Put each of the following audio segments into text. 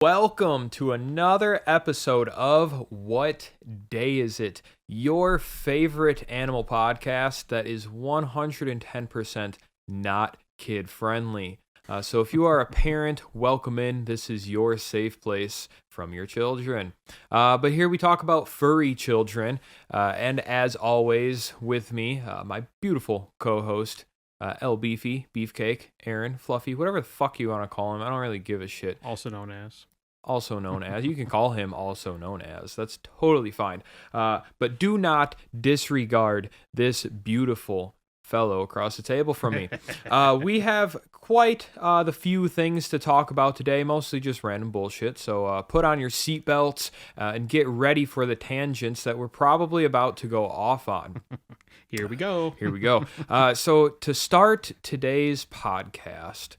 Welcome to another episode of What Day Is It? Your favorite animal podcast that is 110% not kid friendly. So if you are a parent, welcome in. This is your safe place from your children. But here we talk about furry children. And as always, with me, my beautiful co-host, L Beefy, Beefcake, Aaron, Fluffy, whatever the fuck you want to call him. I don't really give a shit. Also known as. You can call him also known as. That's totally fine. But do not disregard this beautiful fellow across the table from me. We have quite the few things to talk about today, mostly just random bullshit. So put on your seatbelts and get ready for the tangents that we're probably about to go off on. Here we go. So to start today's podcast,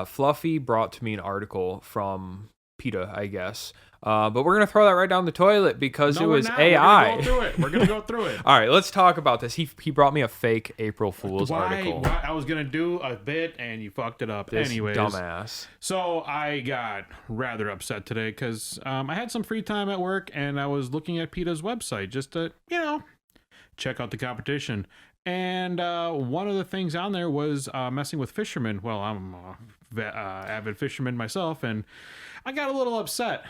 Fluffy brought to me an article from PETA, I guess. But we're going to throw that right down the toilet because it was AI. We're going to go through it. All right, let's talk about this. He brought me a fake April Fool's article. Why? I was going to do a bit and you fucked it up. This Anyways. dumbass. So I got rather upset today because I had some free time at work and I was looking at PETA's website just to, check out the competition. And one of the things on there was messing with fishermen. Well, I'm an avid fisherman myself, and I got a little upset.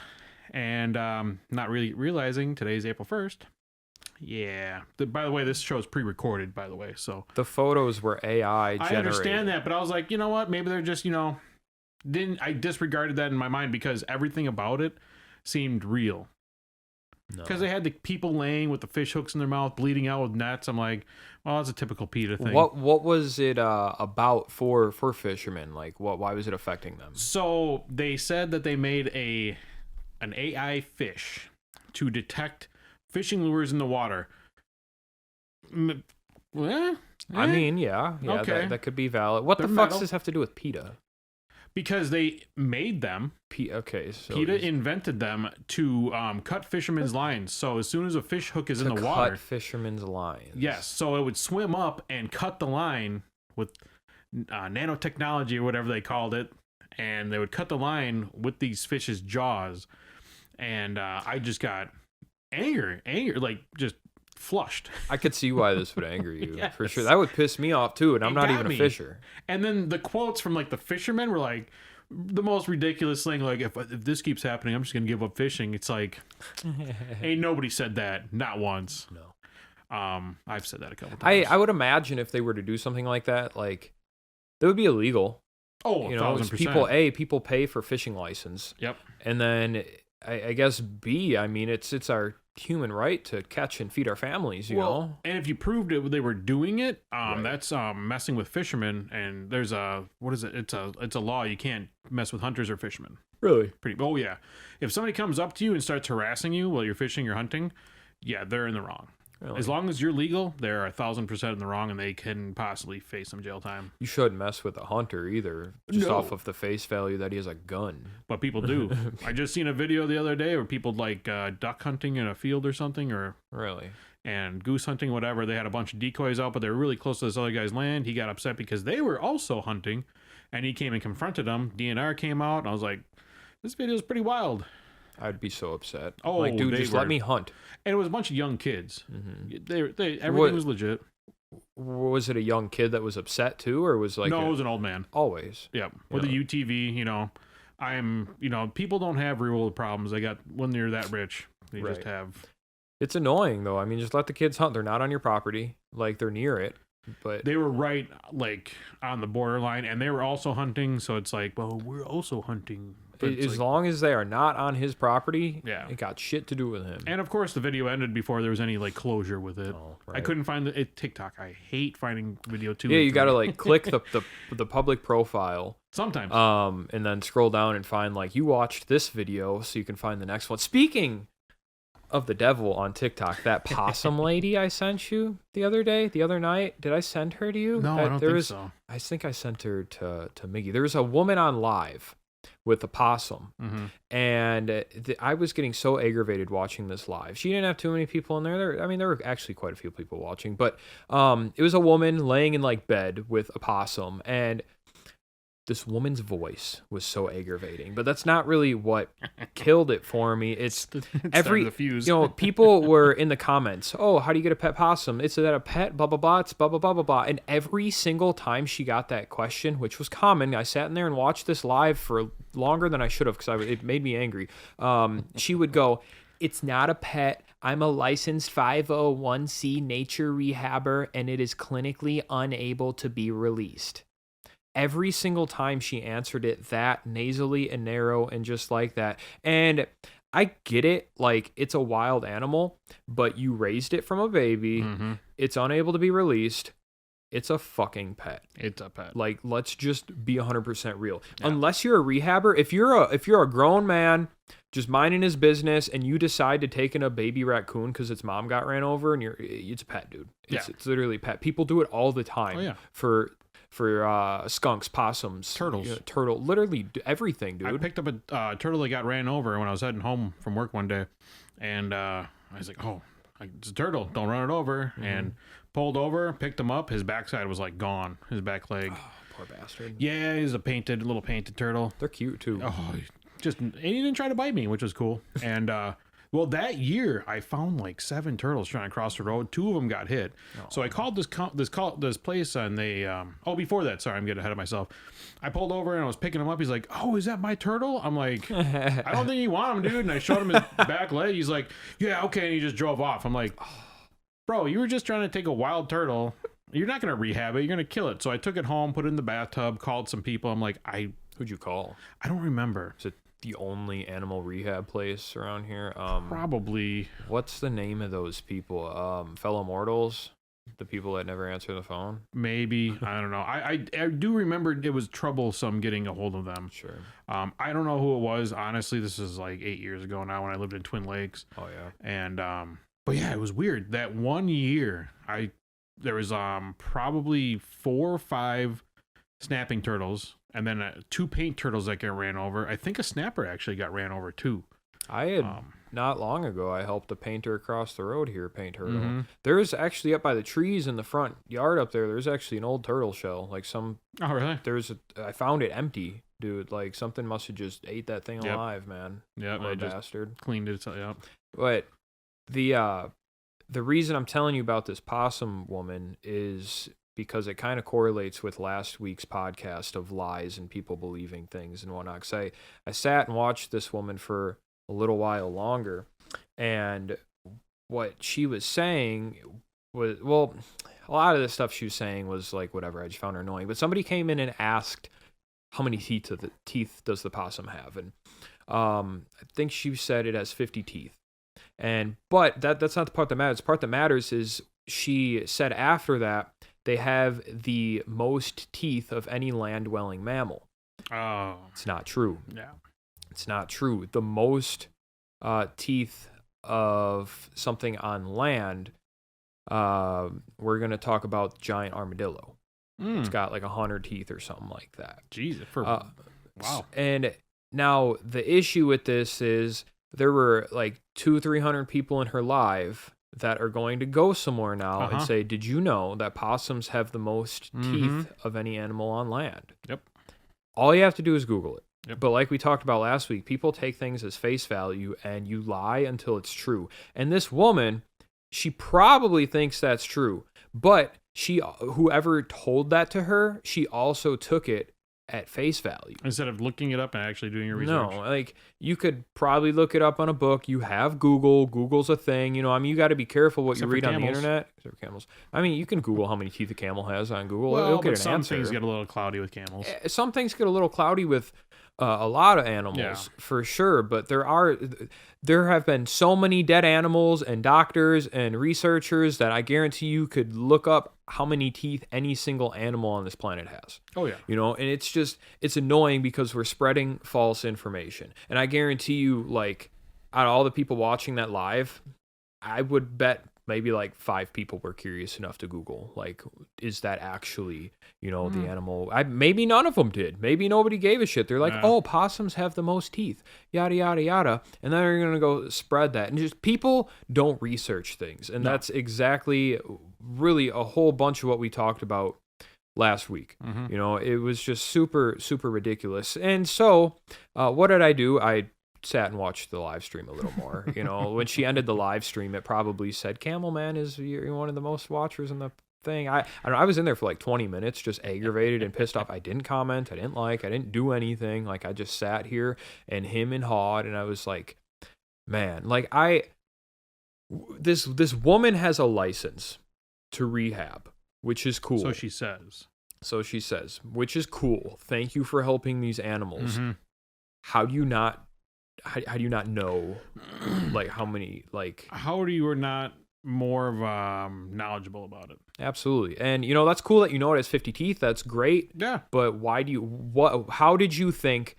And not really realizing today's April 1st. Yeah. By the way, this show is pre-recorded, by the way. So the photos were AI generated. I understand that, but I was like, you know what? Maybe they're just, I disregarded that in my mind because everything about it seemed real. Because they had the people laying with the fish hooks in their mouth, bleeding out with nets. I'm like, well, that's a typical PETA thing. What was it about for fishermen? Like, why was it affecting them? So they said that they made an AI fish to detect fishing lures in the water. I mean, yeah, okay. that could be valid. What the fuck does this have to do with PETA? Because they made them. So PETA invented them to cut fishermen's lines. So as soon as a fish hook is in the water, cut fishermen's lines. Yes, so it would swim up and cut the line with nanotechnology or whatever they called it, and they would cut the line with these fish's jaws. And I just got anger, like just flushed. I could see why this would anger you. Yes. For sure. That would piss me off too, and I'm not even a fisher. And then the quotes from like the fishermen were like the most ridiculous thing, like if this keeps happening, I'm just gonna give up fishing. It's like ain't nobody said that, not once. No. I've said that a couple times. I would imagine if they were to do something like that, like that would be illegal. Oh, 1000%. People pay for fishing license. Yep. And then I guess B, I mean it's our human right to catch and feed our families, you know. And if you proved it, they were doing it. Right. That's messing with fishermen. And there's it's a law. You can't mess with hunters or fishermen. Really? Oh yeah. If somebody comes up to you and starts harassing you while you're fishing or hunting, yeah, they're in the wrong. Really? As long as you're legal, they're 1,000% in the wrong, and they can possibly face some jail time. You shouldn't mess with a hunter either, just off of the face value that he has a gun. But people do. I just seen a video the other day where people like duck hunting in a field or something, or really, and goose hunting, whatever. They had a bunch of decoys out, but they were really close to this other guy's land. He got upset because they were also hunting, and he came and confronted them. DNR came out, and I was like, this video is pretty wild. I'd be so upset. Oh, like, dude, just let me hunt. And it was a bunch of young kids. Mm-hmm. Everything was legit. Was it a young kid that was upset too, or was like? No, it was an old man. Always. Yeah, with a UTV. People don't have real world problems. They got when they're that rich. They just have. It's annoying though. I mean, just let the kids hunt. They're not on your property. Like they're near it. But they were right, like on the borderline, and they were also hunting. So it's like, well, we're also hunting. As long as they are not on his property, yeah, it got shit to do with him. And of course, the video ended before there was any like closure with it. Oh, right. I couldn't find TikTok. I hate finding video 2. Yeah, you got to like click the public profile sometimes. And then scroll down and find like you watched this video, so you can find the next one. Speaking of the devil on TikTok, that possum lady I sent you the other night. Did I send her to you? No, I don't think so. I think I sent her to Miggy. There was a woman on live with a possum, and I was getting so aggravated watching this live. She didn't have too many people in there. There were actually quite a few people watching, but it was a woman laying in like bed with a possum, and this woman's voice was so aggravating, but that's not really what killed it for me. It's every, the fuse. People were in the comments, oh, how do you get a pet possum? Is that a pet? Blah, blah, blah. It's blah, blah, blah, blah, blah. And every single time she got that question, which was common, I sat in there and watched this live for longer than I should have because it made me angry. She would go, it's not a pet. I'm a licensed 501c nature rehabber, and it is clinically unable to be released. Every single time she answered it that nasally and narrow and just like that. And I get it, like, it's a wild animal, but you raised it from a baby. Mm-hmm. It's unable to be released. It's a fucking pet. It's a pet. Like, let's just be 100% real. Yeah. Unless you're a rehabber, if you're a grown man just minding his business and you decide to take in a baby raccoon because its mom got ran over, and it's a pet, dude. It's literally a pet. People do it all the time. Oh, yeah. For skunks, possums, turtles, literally everything, dude. I picked up a turtle that got ran over when I was heading home from work one day, and I was like, "Oh, it's a turtle! Don't run it over!" Mm-hmm. And pulled over, picked him up. His backside was like gone. His back leg. Oh, poor bastard. Yeah, he's a little painted turtle. They're cute too. Oh, and he didn't try to bite me, which was cool. And well, that year I found like 7 turtles trying to cross the road. 2 of them got hit. Oh. So I called this place, and they before that, sorry, I'm getting ahead of myself. I pulled over and I was picking him up. He's like, "Oh, is that my turtle?" I'm like, "I don't think you want him, dude." And I showed him his back leg. He's like, "Yeah, okay." And he just drove off. I'm like, "Bro, you were just trying to take a wild turtle. You're not gonna rehab it. You're gonna kill it." So I took it home, put it in the bathtub, called some people. I'm like, who'd you call? I don't remember. Is it the only animal rehab place around here? Probably. What's the name of those people? Fellow mortals, the people that never answer the phone. Maybe. I don't know. I do remember it was troublesome getting a hold of them. Sure. I don't know who it was. Honestly, this is like 8 years ago now when I lived in Twin Lakes. Oh yeah. And but yeah, it was weird. That one year, there was probably 4 or 5 snapping turtles, and then 2 paint turtles that got ran over. I think a snapper actually got ran over too. I had not long ago, I helped a painter across the road here paint turtle. Mm-hmm. There's actually up by the trees in the front yard up there, there's actually an old turtle shell. Like Oh, really? I found it empty, dude. Like something must have just ate that thing alive, man. Yeah, Poor bastard. Cleaned it up. But the reason I'm telling you about this possum woman is because it kind of correlates with last week's podcast of lies and people believing things and whatnot. 'Cause I sat and watched this woman for a little while longer, and what she was saying was, well, a lot of the stuff she was saying was like whatever. I just found her annoying. But somebody came in and asked, how many teeth does the possum have? And I think she said it has 50 teeth. But that's not the part that matters. The part that matters is she said after that they have the most teeth of any land-dwelling mammal. Oh. It's not true. Yeah. It's not true. The most teeth of something on land, we're going to talk about giant armadillo. It's got like 100 teeth or something like that. Jesus. Wow. And now the issue with this is there were like 200-300 people in her live that are going to go somewhere now and say, did you know that possums have the most teeth of any animal on land? Yep. All you have to do is Google it. Yep. But like we talked about last week, people take things as face value and you lie until it's true. And this woman, she probably thinks that's true, but whoever told that to her, she also took it at face value. Instead of looking it up and actually doing your research. No, like you could probably look it up on a book. You have Google. Google's a thing. You know, I mean, you got to be careful what you read on the internet. Except for camels. I mean, you can Google how many teeth a camel has on Google. Well, It'll get an some answer. things get a little cloudy with camels. Some things get a little cloudy with a lot of animals, for sure. But there have been so many dead animals and doctors and researchers that I guarantee you could look up how many teeth any single animal on this planet has. Oh, yeah. You know, and it's annoying because we're spreading false information. And I guarantee you, like, out of all the people watching that live, I would bet maybe like 5 people were curious enough to Google, like, is that actually, you know, the animal? Maybe none of them did. Maybe nobody gave a shit. They're like, oh, possums have the most teeth, yada, yada, yada. And then they're going to go spread that. And just people don't research things. And that's exactly really a whole bunch of what we talked about last week. You know, it was just super, super ridiculous. And so what did I do? I sat and watched the live stream a little more. You know, when she ended the live stream, it probably said, Camel Man is one of the most watchers in the thing. I don't know, I was in there for like 20 minutes just aggravated and pissed off. I didn't comment, I didn't do anything. Like, I just sat here and him and hawed, and I was like, man, like, this woman has a license to rehab, which is cool. So she says, which is cool. Thank you for helping these animals. How do you not know, like, how many, like, how are you not more of knowledgeable about it? Absolutely. And you know, that's cool that you know it has 50 teeth. That's great. Yeah. But how did you think,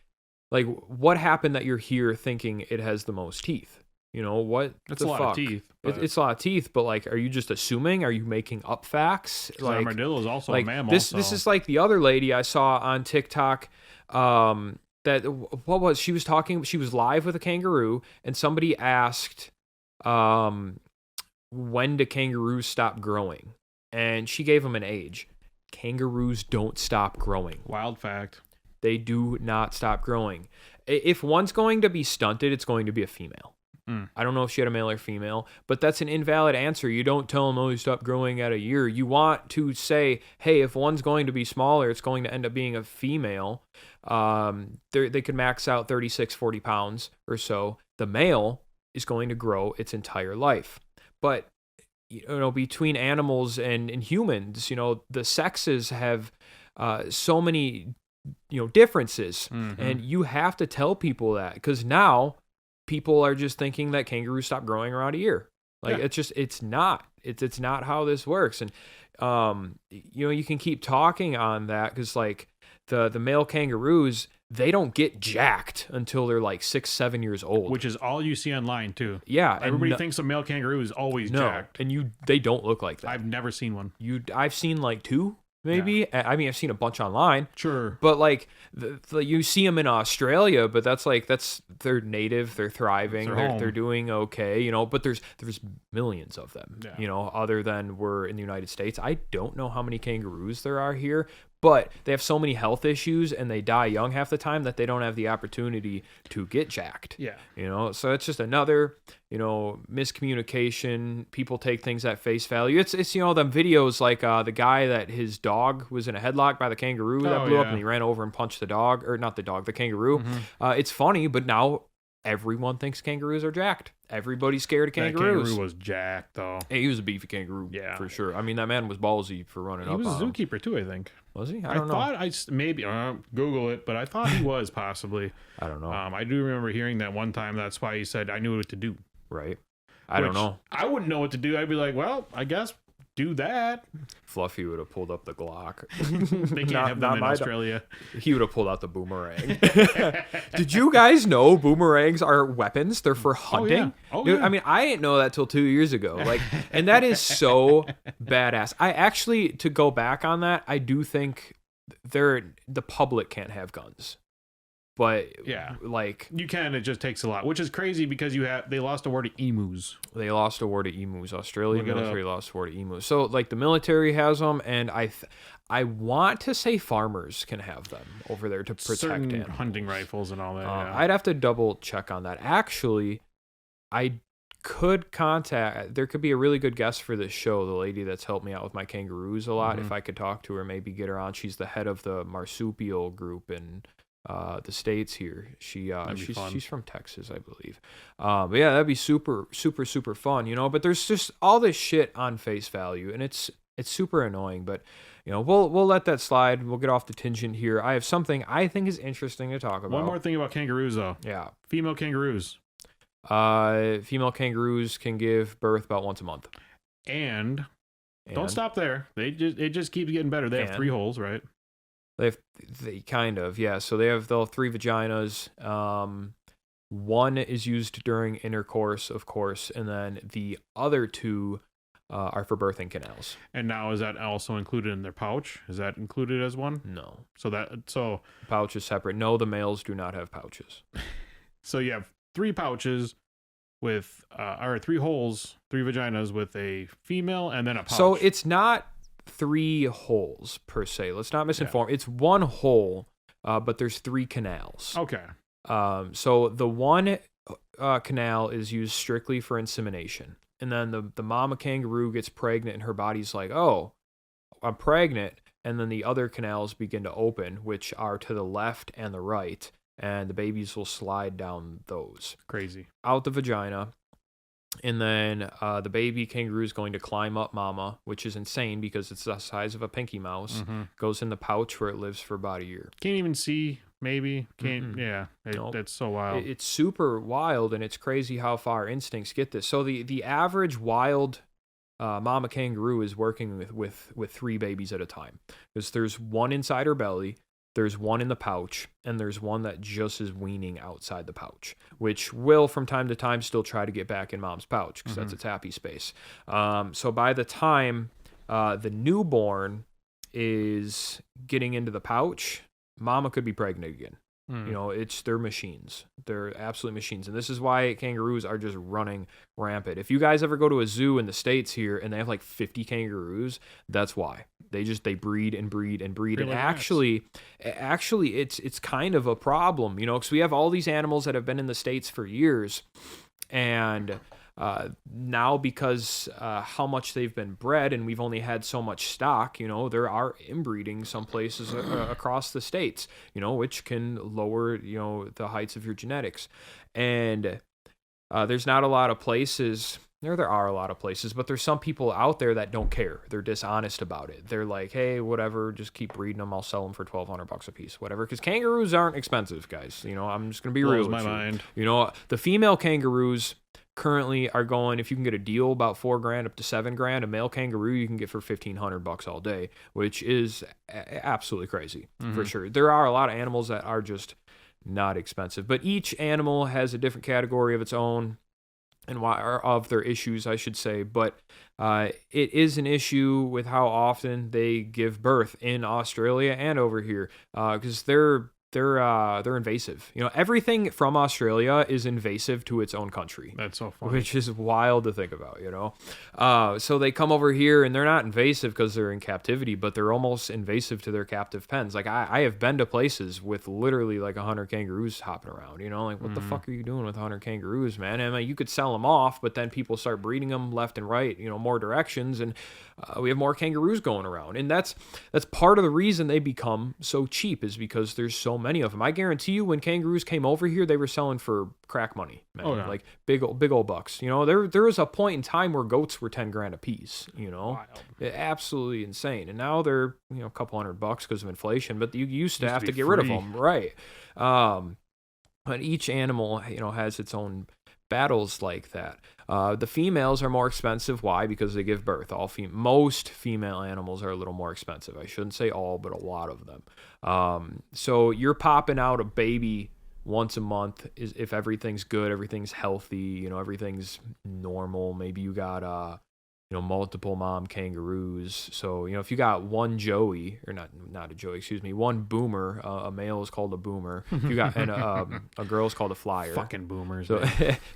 like, what happened that you're here thinking it has the most teeth? You know, what? It's a lot of teeth. It's a lot of teeth, but like, are you just assuming? Are you making up facts? Like, armadillo is also a mammal. This is like the other lady I saw on TikTok. She was talking. She was live with a kangaroo, and somebody asked, when do kangaroos stop growing? And she gave them an age. Kangaroos don't stop growing. Wild fact. They do not stop growing. If one's going to be stunted, it's going to be a female. I don't know if she had a male or female, but that's an invalid answer. You don't tell them, oh, you stop growing at a year. You want to say, hey, if one's going to be smaller, it's going to end up being a female. They could max out 36, 40 pounds or so. The male is going to grow its entire life. But, you know, between animals and humans, you know, the sexes have so many, you know, differences. And you have to tell people that, because now people are just thinking that kangaroos stop growing around a year. Like, it's not how this works. And, you know, you can keep talking on that, because like the male kangaroos, they don't get jacked until they're like 6-7 years old, which is all you see online too. Yeah. Everybody thinks a male kangaroo is always jacked. And they don't look like that. I've never seen one. I've seen like 2. Maybe. Yeah. I mean, I've seen a bunch online. Sure. But like, you see them in Australia, but they're native, they're thriving, they're doing okay, you know, but there's millions of them, you know, other than we're in the United States. I don't know how many kangaroos there are here, but they have so many health issues and they die young half the time that they don't have the opportunity to get jacked. Yeah. You know, so it's just another, you know, miscommunication. People take things at face value. It's you know, them videos like the guy that his dog was in a headlock by the kangaroo that blew up, and he ran over and punched the dog, or not the dog, the kangaroo. It's funny, but now everyone thinks kangaroos are jacked. Everybody's scared of kangaroos. That kangaroo was jacked, though. Hey, he was a beefy kangaroo, for sure. I mean, that man was ballsy for running up on him. He was a zookeeper, too, I think. Was he? I thought maybe, Google it, but I thought he was possibly. I don't know. I do remember hearing that one time. That's why he said, I knew what to do. Right. I don't know. I wouldn't know what to do. I'd be like, well, I guess do that. Fluffy would have pulled up the Glock. They can't have them in Australia. He would have pulled out the boomerang. Did you guys know boomerangs are weapons? They're for hunting. Yeah. I mean, I didn't know that till 2 years ago. Like, and that is so badass. I actually, to go back on that, I do think the public can't have guns. But yeah, like, you can. It just takes a lot, which is crazy because they lost a war to emus. They lost a war to emus. Australian military lost a war to emus. So like, the military has them, and I want to say farmers can have them over there to protect certain animals. Hunting rifles and all that. I'd have to double check on that. Actually, I could contact. There could be a really good guest for this show. The lady that's helped me out with my kangaroos a lot. If I could talk to her, maybe get her on. She's the head of the marsupial group in the States here. She's from Texas, I believe. But yeah, that'd be super, super, super fun, you know. But there's just all this shit on face value, and it's super annoying. But you know, we'll let that slide. We'll get off the tangent here. I have something I think is interesting to talk about. One more thing about kangaroos, though. Yeah, female kangaroos. Female kangaroos can give birth about once a month. And don't stop there. It just keeps getting better. They have 3 holes, right? They kind of, yeah. So they'll have 3 vaginas. One is used during intercourse, of course, and then the other 2 are for birthing canals. And now, is that also included in their pouch? Is that included as one? No. So pouch is separate. No, the males do not have pouches. So you have 3 pouches with, or 3 holes, 3 vaginas with a female, and then a pouch. So it's not 3 holes per se. Let's not misinform. It's 1 hole, but there's 3 canals. Okay. So the one canal is used strictly for insemination. And then the mama kangaroo gets pregnant and her body's like, oh, I'm pregnant. And then the other canals begin to open, which are to the left and the right. And the babies will slide down those. Crazy. Out the vagina. And then the baby kangaroo is going to climb up mama, which is insane because it's the size of a pinky mouse. Mm-hmm. Goes in the pouch where it lives for about a year. Can't even see, maybe. Can't. Mm-mm. Yeah. Nope. That's so wild. It's super wild, and it's crazy how far instincts get this. So the average wild mama kangaroo is working with 3 babies at a time. Because there's one inside her belly, there's one in the pouch, and there's one that just is weaning outside the pouch, which will from time to time still try to get back in mom's pouch because that's its happy space. So by the time the newborn is getting into the pouch, mama could be pregnant again. You know, they're machines. They're absolute machines. And this is why kangaroos are just running rampant. If you guys ever go to a zoo in the States here and they have like 50 kangaroos, that's why. They breed and breed and breed. Really and nice. actually it's kind of a problem, you know, because we have all these animals that have been in the States for years. And now because how much they've been bred and we've only had so much stock, you know, there are inbreeding some places across the states, you know, which can lower, you know, the heights of your genetics. And there's not a lot of places. There are a lot of places, but there's some people out there that don't care. They're dishonest about it. They're like, hey, whatever, just keep breeding them. I'll sell them for $1,200 a piece, whatever. Because kangaroos aren't expensive, guys. You know, I'm just gonna be real Blows with my mind. you. You know, the female kangaroos currently are going, if you can get a deal, about $4,000 up to $7,000. A male kangaroo you can get for $1,500 all day, which is absolutely crazy for sure. There are a lot of animals that are just not expensive, but each animal has a different category of its own. And why, or of their issues, I should say, but it is an issue with how often they give birth in Australia and over here, because they're invasive. You know, everything from Australia is invasive to its own country. That's so funny. Which is wild to think about, you know. So they come over here and they're not invasive because they're in captivity, but they're almost invasive to their captive pens. Like I have been to places with literally like 100 kangaroos hopping around, you know, like what the fuck are you doing with 100 kangaroos, man? And you could sell them off, but then people start breeding them left and right, you know, more directions, and we have more kangaroos going around. And that's part of the reason they become so cheap, is because there's so many of them. I guarantee you when kangaroos came over here, they were selling for crack money, man. Oh, yeah. Like big old bucks. You know, there was a point in time where goats were $10,000 a piece, you know. Wild. Absolutely insane. And now they're, you know, a couple $100 because of inflation, but you used to have to be get rid of free. them, right? But each animal, you know, has its own battles like that. The females are more expensive. Why? Because they give birth. Most female animals are a little more expensive. I shouldn't say all, but a lot of them. So you're popping out a baby once a month is if everything's good, everything's healthy, you know, everything's normal. Maybe you got you know, multiple mom kangaroos. So, you know, if you got one Joey, or not a Joey, excuse me, one boomer, a male is called a boomer. If you got, and a girl is called a flyer. Fucking boomers. So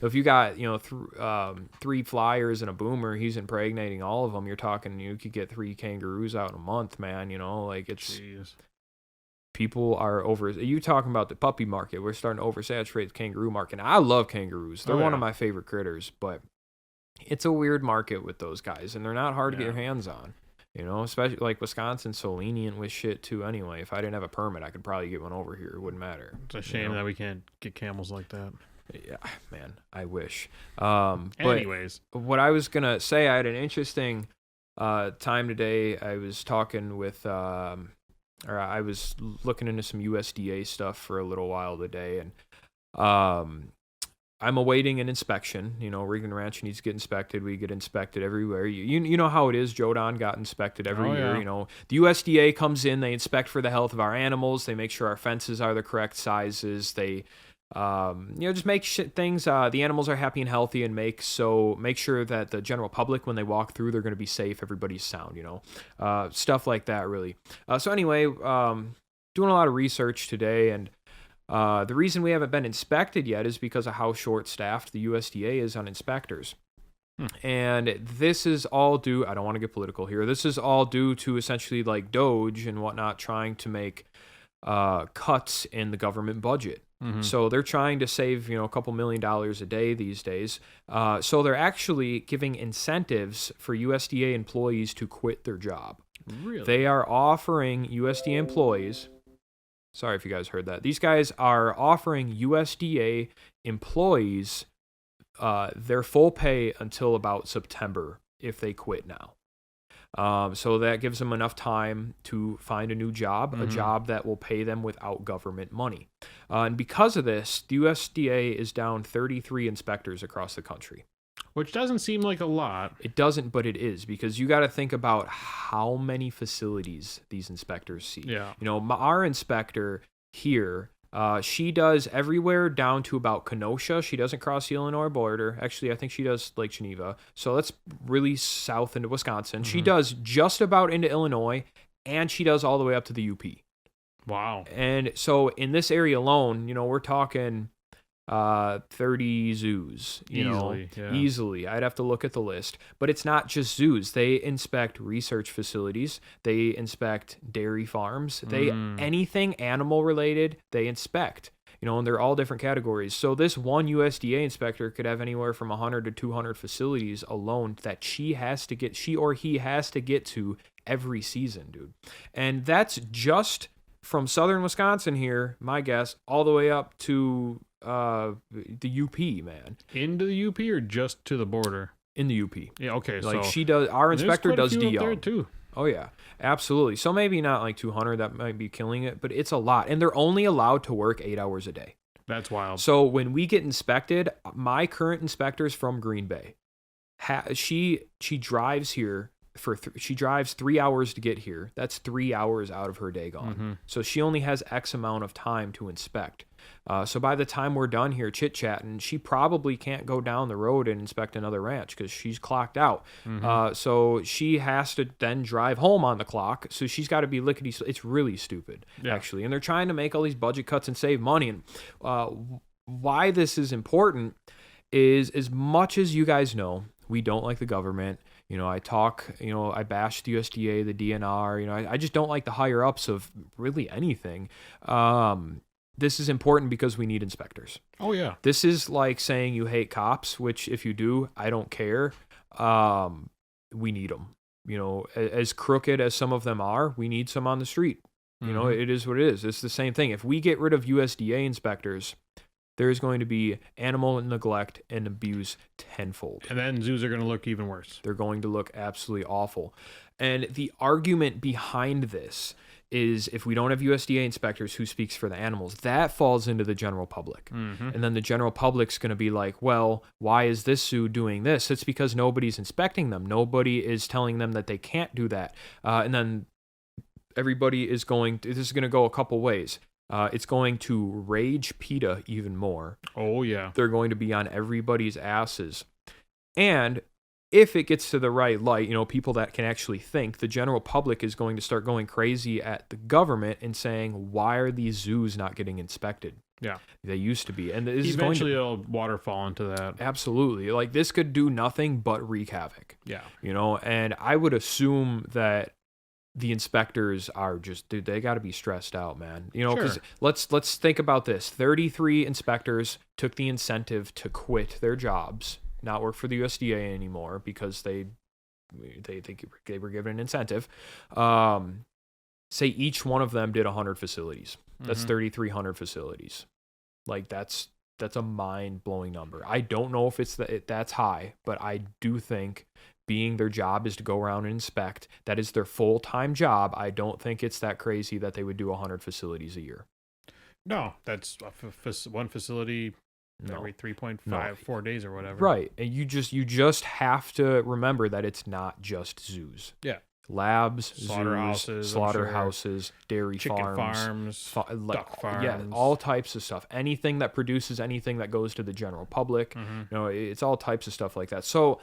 if you got, you know, 3 flyers and a boomer, he's impregnating all of them. You're talking, you could get 3 kangaroos out in a month, man. You know, like it's. Jeez. People are over. You talking about the puppy market? We're starting to oversaturate the kangaroo market. And I love kangaroos. They're one of my favorite critters, but it's a weird market with those guys, and they're not hard to get your hands on. You know, especially like Wisconsin's so lenient with shit too. Anyway, if I didn't have a permit, I could probably get one over here. It wouldn't matter. It's a shame that we can't get camels like that. Yeah, man, I wish. But anyways, what I was gonna say, I had an interesting time today. I was talking with. Or I was looking into some USDA stuff for a little while today, and I'm awaiting an inspection. You know, Regan Ranch needs to get inspected. We get inspected everywhere. You know how it is. Jodan got inspected every year. Yeah. You know, the USDA comes in, they inspect for the health of our animals. They make sure our fences are the correct sizes. They you know, just make things, the animals are happy and healthy, and make sure that the general public, when they walk through, they're going to be safe. Everybody's sound, you know, stuff like that, really. So anyway, doing a lot of research today, and the reason we haven't been inspected yet is because of how short-staffed the USDA is on inspectors. And this is all due, I don't want to get political here. This is all due to essentially like Doge and whatnot trying to make cuts in the government budget. So they're trying to save, a couple $1 million a day these days. So they're actually giving incentives for USDA employees to quit their job. Really? They are offering USDA employees. Sorry if you guys heard that. These guys are offering USDA employees their full pay until about September if they quit now. So that gives them enough time to find a new job, a job that will pay them without government money. And because of this, the USDA is down 33 inspectors across the country. Which doesn't seem like a lot. It doesn't, but it is, because you got to think about how many facilities these inspectors see. Yeah. Our inspector here, she does everywhere down to about Kenosha. She doesn't cross the Illinois border. Actually, I think she does Lake Geneva. So that's really south into Wisconsin. She does just about into Illinois, and she does all the way up to the UP. Wow. And so in this area alone, we're talking 30 zoos, easily. I'd have to look at the list, but it's not just zoos. They inspect research facilities. They inspect dairy farms. They anything animal related, they inspect, and they're all different categories. So this one USDA inspector could have anywhere from 100 to 200 facilities alone that she or he has to get to every season, dude. And that's just from southern Wisconsin here, my guess, all the way up to the UP, man. Into the UP or just to the border? In the UP. Yeah, okay. Like so she does, our inspector does DL DL. there too. Oh yeah, absolutely. So maybe not like 200, that might be killing it, but it's a lot. And they're only allowed to work 8 hours a day. That's wild. So when we get inspected, my current inspector's from Green Bay. She drives here she drives 3 hours to get here. That's 3 hours out of her day gone. So she only has X amount of time to inspect. So by the time we're done here chit-chatting, she probably can't go down the road and inspect another ranch because she's clocked out. So she has to then drive home on the clock. So she's got to be lickety. It's really stupid, actually. And they're trying to make all these budget cuts and save money. And why this is important is, as much as you guys know, we don't like the government. I I bash the USDA, the DNR, I just don't like the higher ups of really anything. This is important because we need inspectors. Oh, yeah. This is like saying you hate cops, which if you do, I don't care. We need them. As crooked as some of them are, we need some on the street. It is what it is. It's the same thing. If we get rid of USDA inspectors, there's going to be animal neglect and abuse tenfold. And then zoos are going to look even worse. They're going to look absolutely awful. And the argument behind this is, if we don't have USDA inspectors, who speaks for the animals? That falls into the general public. And then the general public's going to be like, well, why is this zoo doing this? It's because nobody's inspecting them. Nobody is telling them that they can't do that. And then everybody is this is going to go a couple ways. It's going to rage PETA even more. Oh, yeah. They're going to be on everybody's asses. And if it gets to the right light, people that can actually think, the general public is going to start going crazy at the government and saying, why are these zoos not getting inspected? Yeah. They used to be. And this eventually it'll waterfall into that. Absolutely. Like, this could do nothing but wreak havoc. Yeah. And I would assume that the inspectors are just, dude, they got to be stressed out, man. Because let's think about this. 33 inspectors took the incentive to quit their jobs, not work for the USDA anymore because they were given an incentive. Say each one of them did 100 facilities. That's 3,300 facilities. Like, that's a mind-blowing number. I don't know if that's high, but I do think, being their job is to go around and inspect, that is their full-time job. I don't think it's that crazy that they would do 100 facilities a year. No, that's one facility every 4 days or whatever. Right. And you just have to remember that it's not just zoos. Yeah. Labs, slaughterhouses, dairy chicken farms, duck farms. Yeah, all types of stuff. Anything that produces anything that goes to the general public. It's all types of stuff like that. So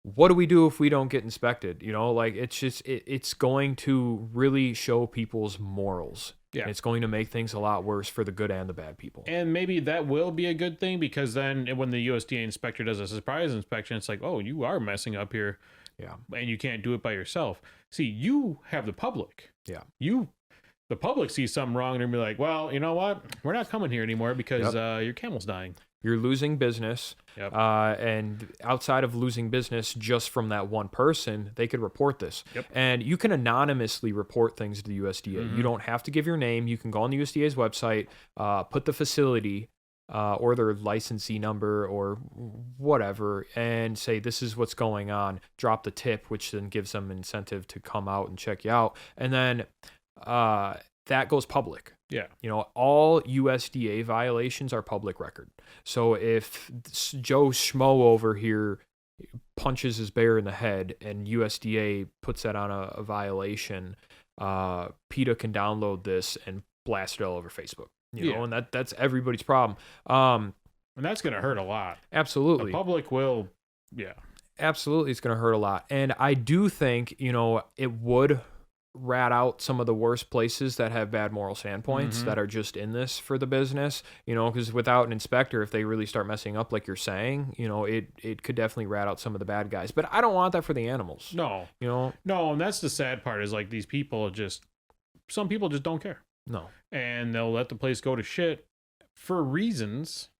what do we do if we don't get inspected? Like it's just it's going to really show people's morals. Yeah. And it's going to make things a lot worse for the good and the bad people. And maybe that will be a good thing, because then when the USDA inspector does a surprise inspection, it's like, oh, you are messing up here. Yeah. And you can't do it by yourself. See, you have the public. Yeah. The public sees something wrong and they'll be like, well, you know what? We're not coming here anymore because your camel's dying. You're losing business. Yep. And outside of losing business just from that one person, they could report this. Yep. And you can anonymously report things to the USDA. Mm-hmm. You don't have to give your name. You can go on the USDA's website, put the facility or their licensee number or whatever, and say, this is what's going on. Drop the tip, which then gives them incentive to come out and check you out. And then that goes public. Yeah. All USDA violations are public record. So if Joe Schmo over here punches his bear in the head and USDA puts that on a violation, PETA can download this and blast it all over Facebook. And that's everybody's problem. And that's going to hurt a lot. Absolutely. The public will, Absolutely, it's going to hurt a lot. And I do think, it would rat out some of the worst places that have bad moral standpoints that are just in this for the business, because without an inspector, if they really start messing up like you're saying, it could definitely rat out some of the bad guys. But I don't want that for the animals. No. No, and that's the sad part is like these people some people just don't care. No. And they'll let the place go to shit for reasons.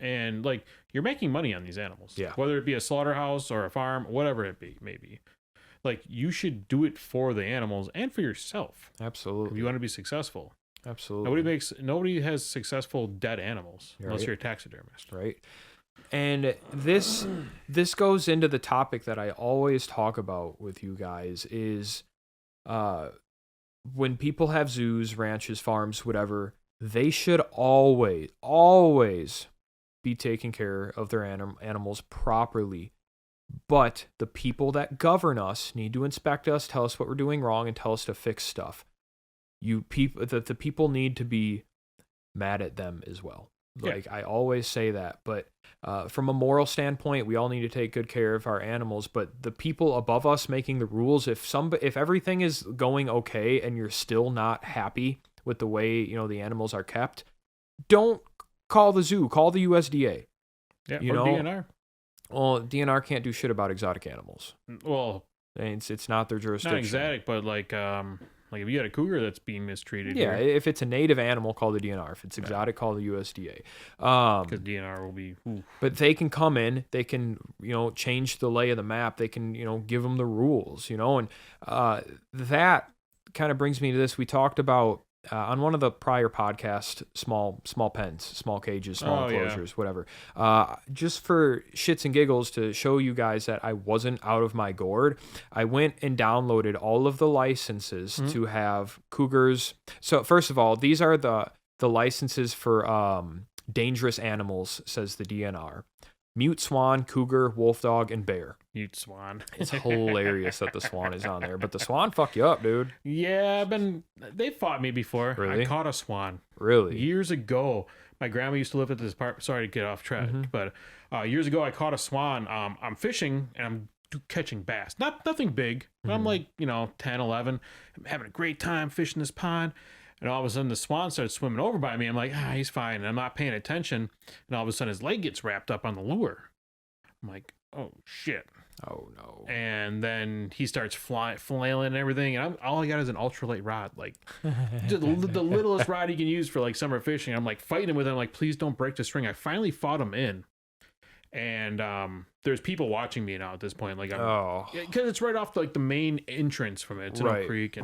And like, you're making money on these animals. Yeah. Whether it be a slaughterhouse or a farm, whatever it be, maybe. Like, you should do it for the animals and for yourself. Absolutely. If you want to be successful. Absolutely. Nobody has successful dead animals unless Right. you're a taxidermist. Right. And this goes into the topic that I always talk about with you guys is when people have zoos, ranches, farms, whatever, they should always be taking care of their animals properly. But the people that govern us need to inspect us, tell us what we're doing wrong, and tell us to fix stuff. The people need to be mad at them as well. Like, I always say that. But from a moral standpoint, we all need to take good care of our animals. But the people above us making the rules, if everything is going okay and you're still not happy with the way the animals are kept, don't call the zoo. Call the USDA. Yeah, or DNR. Well, DNR can't do shit about exotic animals. Well, it's not their jurisdiction. Not exotic, but like if you had a cougar that's being mistreated. Yeah, if it's a native animal, call the DNR. If it's exotic, call the USDA. Because DNR will be. Ooh. But they can come in. They can change the lay of the map. They can give them the rules. And that kind of brings me to this. We talked about. On one of the prior podcasts, small pens, small cages, small enclosures, whatever. Just for shits and giggles to show you guys that I wasn't out of my gourd, I went and downloaded all of the licenses to have cougars. So first of all, these are the licenses for dangerous animals, says the DNR. Mute swan, cougar, wolf dog, and bear. Mute swan. It's hilarious that the swan is on there, but the swan fuck you up, dude. Yeah, they fought me before. Really? I caught a swan. Really? Years ago. My grandma used to live at this part. Sorry to get off track, but years ago I caught a swan. I'm fishing and I'm catching bass. Nothing big, but I'm like, 10, 11. I'm having a great time fishing this pond. And all of a sudden, the swan starts swimming over by me. I'm like, he's fine. And I'm not paying attention. And all of a sudden, his leg gets wrapped up on the lure. I'm like, oh, shit. Oh, no. And then he starts flailing and everything. And all I got is an ultralight rod. Like, the littlest rod he can use for, like, summer fishing. I'm, like, fighting with him. I'm like, please don't break the string. I finally fought him in. And there's people watching me now at this point. Like, because it's right off, like, the main entrance from it. It's in Oak Creek.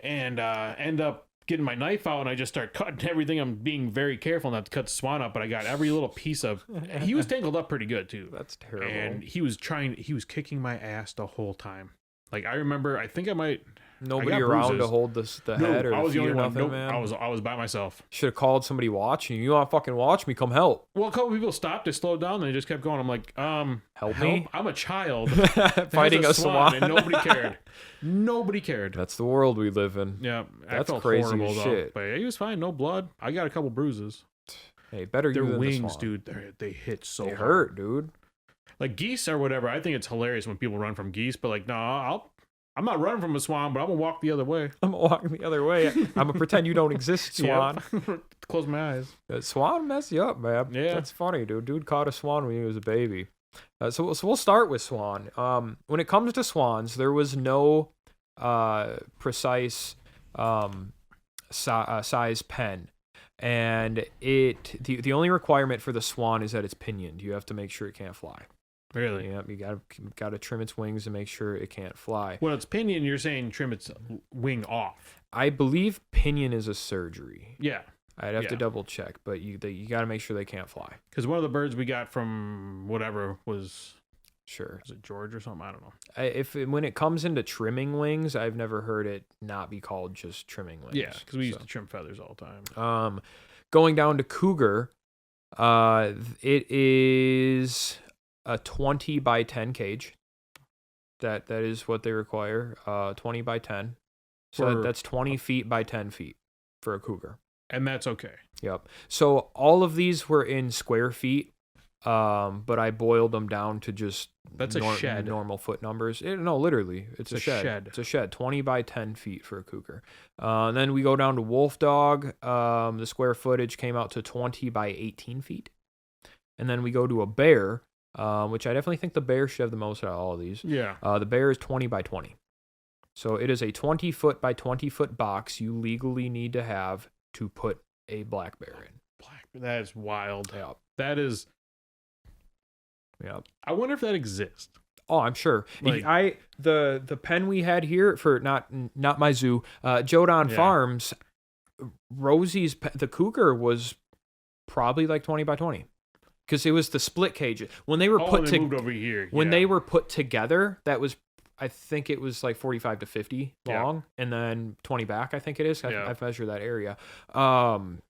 And end up getting my knife out and I just start cutting everything. I'm being very careful not to cut the swan up, but I got every little piece of. He was tangled up pretty good too. That's terrible. And he was kicking my ass the whole time. Like I remember, I think I might. Nobody around to hold the head or I was the only one. nothing, Nope, man. I was by myself. Should have called somebody watching you. You want to fucking watch me? Come help. Well, a couple people stopped. They slowed down and they just kept going. I'm like, help me. I'm a child fighting a swan, and nobody cared. Nobody cared. That's the world we live in. Yeah, that's I felt crazy horrible, as shit. But he was fine. No blood. I got a couple bruises. Hey, better Their you than wings, the swan. dude. They hit so They hard. hurt, dude. Like geese or whatever. I think it's hilarious when people run from geese, but like, no, I'm not running from a swan, but I'm gonna walk the other way. I'm walking the other way. I'm gonna pretend you don't exist, swan. Yep. Close my eyes. Swan mess you up, man. Yeah. That's funny, dude. Dude caught a swan when he was a baby. So we'll start with swan. When it comes to swans, there was no precise size pen. And the only requirement for the swan is that it's pinioned. You have to make sure it can't fly. Really? Yeah, you gotta trim its wings and make sure it can't fly. Well, it's pinion. You're saying trim its wing off. I believe pinion is a surgery. Yeah. I'd have to double check, but you got to make sure they can't fly. Because one of the birds we got from whatever was it George or something? I don't know. When it comes into trimming wings, I've never heard it not be called just trimming wings. Yeah, because we used to trim feathers all the time. Going down to cougar, it is a 20 by 10 cage. That is what they require. 20 by 10. So that's 20 feet by 10 feet for a cougar. And that's okay. Yep. So all of these were in square feet, but I boiled them down to just a shed. Normal foot numbers. No, literally, it's a shed. It's a shed, 20 by 10 feet for a cougar. And then we go down to wolf dog. The square footage came out to 20 by 18 feet. And then we go to a bear, which I definitely think the bear should have the most out of all of these. Yeah. The bear is 20 by 20. So it is a 20 foot by 20 foot box you legally need to have to put a black bear in. That is wild. Yeah. That is. Yeah. I wonder if that exists. Oh, I'm sure. Like, the pen we had here for not my zoo, Jodan Farms, Rosie's the cougar was probably like 20 by 20. Because it was the split cage. When they were moved over here. When they were put together, that was, I think it was like 45 to 50 long, and then 20 back, I think it is. I've measured that area. And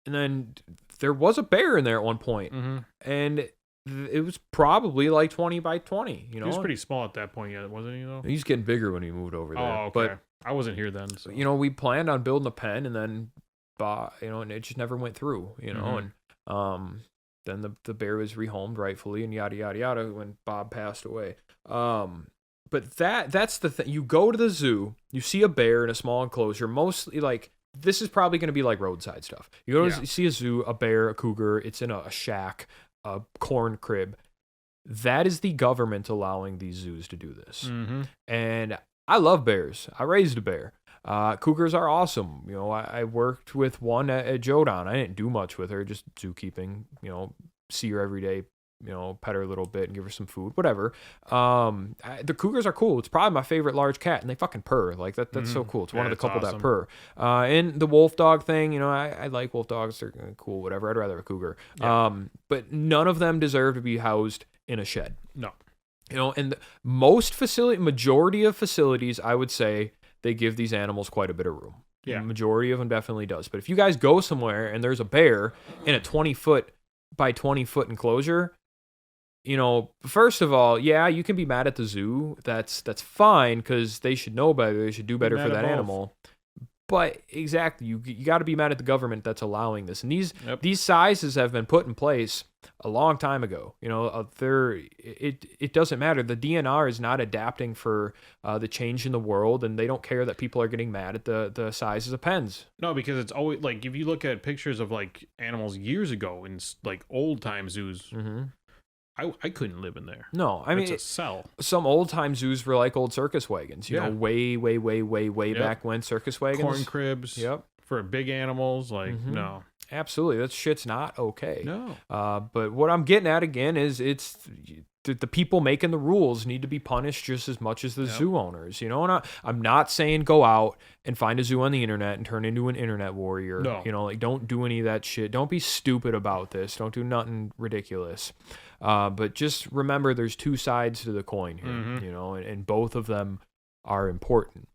then there was a bear in there at one point, and it was probably like 20 by 20. You know, he was pretty small at that point, yet, wasn't he? Though he's getting bigger when he moved over there. Oh, okay. But I wasn't here then. So. You know, we planned on building a pen, and then, and it just never went through. You know, and then the bear was rehomed rightfully, and yada yada yada when Bob passed away. But that's the thing. You go to the zoo, you see a bear in a small enclosure, mostly like, this is probably going to be like roadside stuff. You go to see a zoo, a bear, a cougar, it's in a shack, a corn crib. That is the government allowing these zoos to do this. And I love bears. I raised a bear. Cougars are awesome. You know, I worked with one at Jodan. I didn't do much with her, just zookeeping, you know, see her every day, you know, pet her a little bit and give her some food, whatever. The cougars are cool. It's probably my favorite large cat, and they fucking purr. Like that's so cool. It's one of the couple that purr. And the wolf dog thing, you know, I like wolf dogs. They're cool, whatever. I'd rather have a cougar. Yeah. But none of them deserve to be housed in a shed. No. You know, and majority of facilities, I would say, they give these animals quite a bit of room. Yeah. The majority of them definitely does. But if you guys go somewhere and there's a bear in a 20 foot by 20 foot enclosure, you know, first of all, yeah, you can be mad at the zoo. That's fine, because they should know better. They should do better for that animal. But exactly, you got to be mad at the government that's allowing this. And these sizes have been put in place a long time ago. You know, it doesn't matter. The DNR is not adapting for the change in the world, and they don't care that people are getting mad at the sizes of pens. No, because it's always like, if you look at pictures of like animals years ago in like old time zoos. I couldn't live in there. No, I mean, it's a cell. Some old time zoos were like old circus wagons, you know, way back when circus wagons. Corn cribs. Yep. For big animals, like, no. Absolutely. That shit's not okay. No. But what I'm getting at again is the people making the rules need to be punished just as much as the zoo owners, you know? And I'm not saying go out and find a zoo on the internet and turn into an internet warrior. No. You know, like, don't do any of that shit. Don't be stupid about this. Don't do nothing ridiculous. But just remember there's two sides to the coin here, you know, and both of them are important.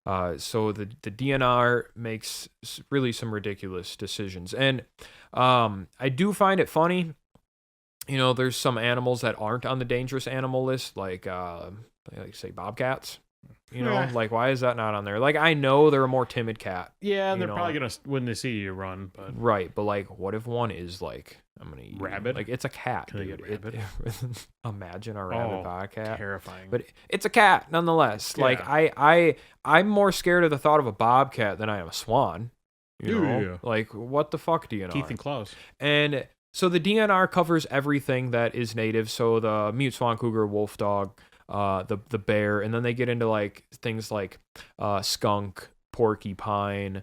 So the DNR makes really some ridiculous decisions. And I do find it funny. You know, there's some animals that aren't on the dangerous animal list, like say bobcats. You know, like, why is that not on there? Like, I know they're a more timid cat. Yeah, they're probably gonna, when they see you, run. But right, but like, what if one is like I'm gonna eat Rabbit? you. Like, it's a cat, Can I dude. get rabbit? Imagine a rabid cat. Terrifying. But it's a cat nonetheless. Like, Yeah. I'm more scared of the thought of a bobcat than I am a swan. You know, Yeah. like, what the fuck, DNR? Teeth and claws. And so the DNR covers everything that is native. So the mute swan cougar, wolf dog, the bear, and then they get into like things like skunk, porcupine,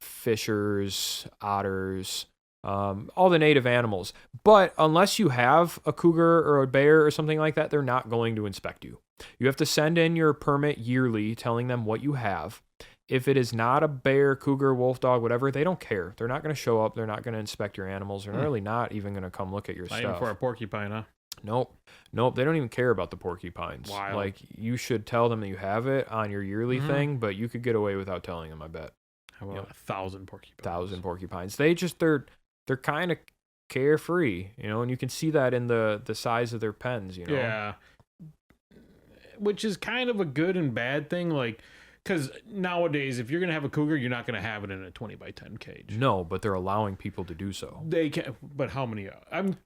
fishers, otters, all the native animals. But unless you have a cougar or a bear or something like that, they're not going to inspect you. You have to send in your permit yearly telling them what you have. If it is not a bear, cougar, wolf dog, whatever, they don't care. They're not going to show up. They're not going to inspect your animals. They're really not even going to come look at your Not stuff. even for a porcupine, huh? Nope. They don't even care about the porcupines. Wild. Like, you should tell them that you have it on your yearly thing, but you could get away without telling them, I bet. How about 1,000 porcupines? 1,000 porcupines. They're kind of carefree, and you can see that in the size of their pens, Yeah. Which is kind of a good and bad thing, like, because nowadays, if you're going to have a cougar, you're not going to have it in a 20 by 10 cage. No, but they're allowing people to do so. They can, but how many?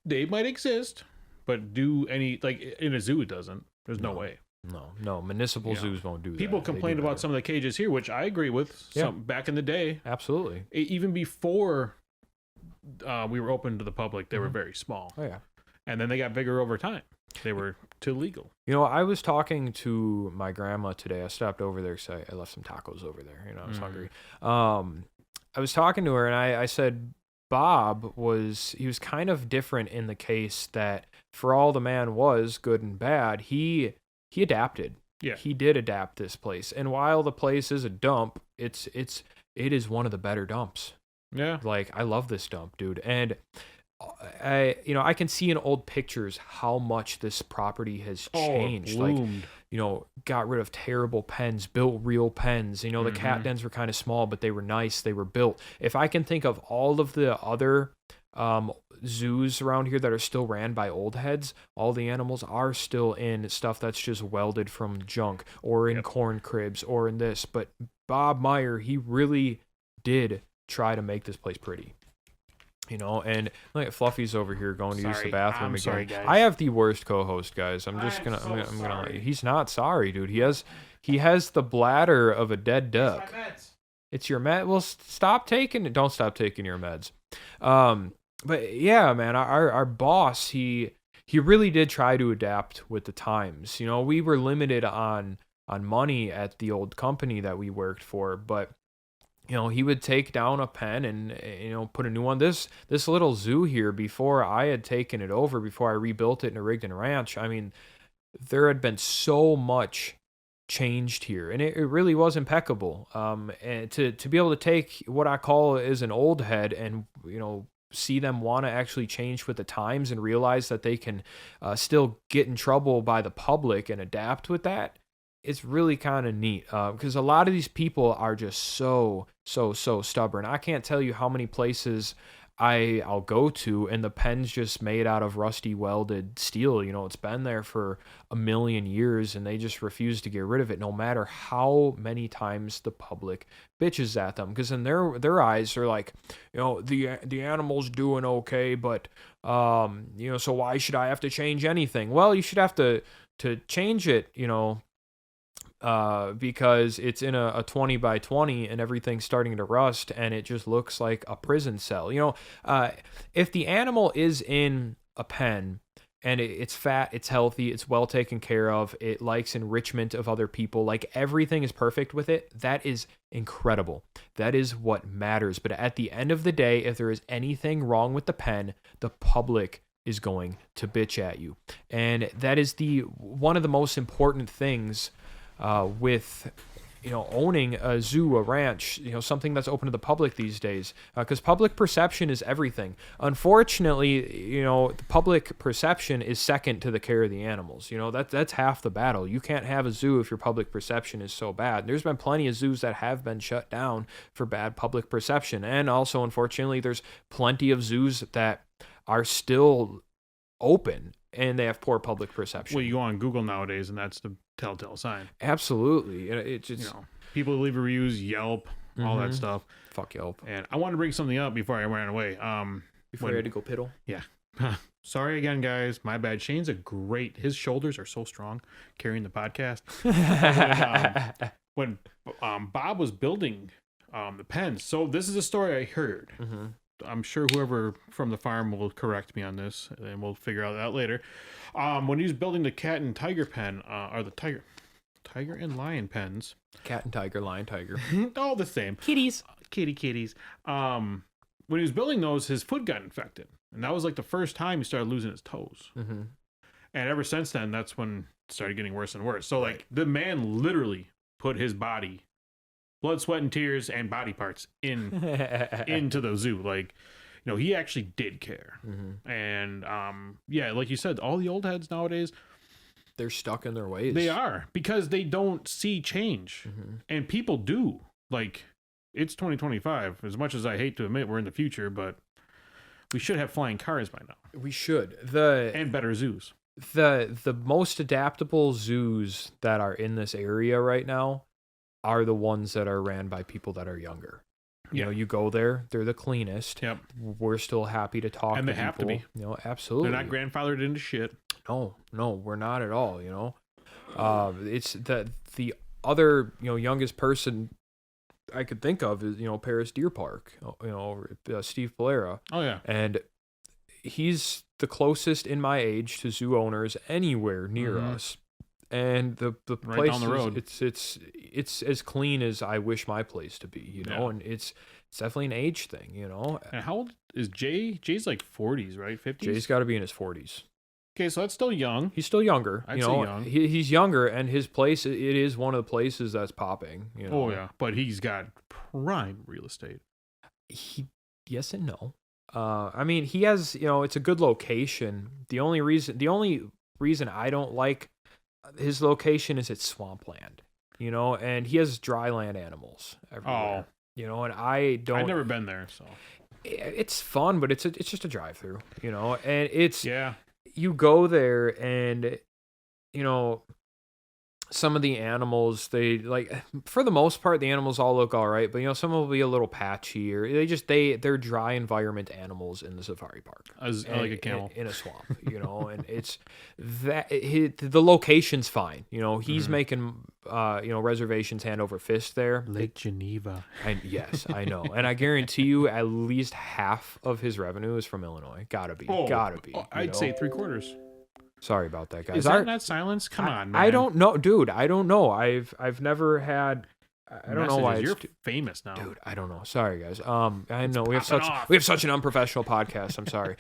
They might exist, but do any, like, in a zoo, it doesn't. There's no way. No, municipal zoos won't do that. People complained about some of the cages here, which I agree with. Yeah. Back in the day, Absolutely. even before we were open to the public, they were very small. Oh, yeah. And then they got bigger over time. They were too legal. I was talking to my grandma today. I stopped over there because I left some tacos over there. I was hungry. I was talking to her, and I said Bob was kind of different in the case that for all the man was good and bad, he adapted. Yeah. He did adapt this place. And while the place is a dump, it is one of the better dumps. Yeah. Like, I love this dump, dude. And I can see in old pictures how much this property has changed. Bloomed. Like, got rid of terrible pens, built real pens. The cat dens were kind of small, but they were nice. They were built. If I can think of all of the other zoos around here that are still ran by old heads, all the animals are still in stuff that's just welded from junk or in corn cribs or in this. But Bob Meyer, he really did try to make this place pretty. And look at Fluffy's over here going to use the bathroom again. Sorry, guys. I have the worst co-host, guys. I'm gonna. He's not sorry, dude. He has the bladder of a dead duck. It's my meds. It's your med. Well, stop taking it. Don't stop taking your meds. But yeah, man, our boss, he really did try to adapt with the times. We were limited on money at the old company that we worked for, but he would take down a pen and, put a new one. This little zoo here, before I had taken it over, before I rebuilt it in a Rigdon Ranch, I mean, there had been so much changed here, and it really was impeccable. And to be able to take what I call is an old head and, see them want to actually change with the times and realize that they can still get in trouble by the public and adapt with that. It's really kind of neat because a lot of these people are just so stubborn. I can't tell you how many places I'll go to and the pen's just made out of rusty welded steel. It's been there for a million years and they just refuse to get rid of it no matter how many times the public bitches at them. Because in their eyes, they're like, the animal's doing okay, but so why should I have to change anything? Well, you should have to change it, because it's in a 20 by 20 and everything's starting to rust and it just looks like a prison cell. If the animal is in a pen and it's fat, it's healthy, it's well taken care of, it likes enrichment of other people, like everything is perfect with it, that is incredible. That is what matters. But at the end of the day, if there is anything wrong with the pen, the public is going to bitch at you. And that is one of the most important things with owning a zoo, a ranch, something that's open to the public these days, because public perception is everything. Unfortunately, the public perception is second to the care of the animals. That's half the battle. You can't have a zoo if your public perception is so bad. There's been plenty of zoos that have been shut down for bad public perception, and also unfortunately there's plenty of zoos that are still open and they have poor public perception. Well, you go on Google nowadays, and that's the telltale sign. Absolutely. It just people leave reviews, Yelp, all that stuff. Fuck Yelp. And I want to bring something up before I ran away. Before you had to go piddle. Yeah. Sorry again, guys. My bad. Shane's his shoulders are so strong carrying the podcast. when Bob was building the pens. So this is a story I heard. Mm-hmm. I'm sure whoever from the farm will correct me on this, and we'll figure out that later. When he was building the cat and tiger pen, or the tiger and lion pens. Cat and tiger, lion, tiger. All the same. Kitties. Kitties. When he was building those, his foot got infected. And that was like the first time he started losing his toes. Mm-hmm. And ever since then, that's when it started getting worse and worse. So, like, the man literally put his body, blood, sweat, and tears, and body parts into the zoo. Like, you know, he actually did care. Mm-hmm. And, yeah, like you said, all the old heads nowadays, they're stuck in their ways. they are, because they don't see change. Mm-hmm. And people do. Like, it's 2025. As much as I hate to admit we're in the future, but we should have flying cars by now. We should. And better zoos. The most adaptable zoos that are in this area right now are the ones that are ran by people that are younger. You know, you go there, they're the cleanest. Yep. We're still happy to talk And to they have to people. be. You know, absolutely. They're not grandfathered into shit. No, we're not at all, you know. It's the other, you know, youngest person I could think of is, you know, Paris Deer Park, you know, Steve Valera. Oh, yeah. And he's the closest in my age to zoo owners anywhere near us. And the Right place down the road. It's as clean as I wish my place to be, you know, Yeah. and it's definitely an age thing, you know. And how old is Jay? Jay's like 40s, right? 50s? Jay's got to be in his 40s. Okay, so that's still young. He's still younger. I'd you say know, young. He's younger, and his place, it is one of the places that's popping. You know? Oh, yeah. But he's got prime real estate. Yes and no. I mean, he has, you know, it's a good location. The only reason I don't like his location is it's swampland, you know, and he has dry land animals everywhere. Oh. You know, and I've never been there, so. It's fun, but it's just a drive-through, you know, and it's, Yeah. you go there and, you know, some of the animals, they like, for the most part, the animals all look all right, but you know, some will be a little patchy, or they're dry environment animals in the safari park. Like a camel. In a swamp, you know, and it's that the location's fine. You know, he's making, you know, reservations hand over fist there. Lake Geneva. Yes, I know. And I guarantee you at least half of his revenue is from Illinois. Gotta be. I'd say 3/4. Sorry about that, guys. Is that not silence? Come on, man. I don't know, dude. I don't know. I've never had. I don't know why you're famous now, dude. I don't know. Sorry, guys. I know we have popping such an unprofessional podcast. I'm sorry.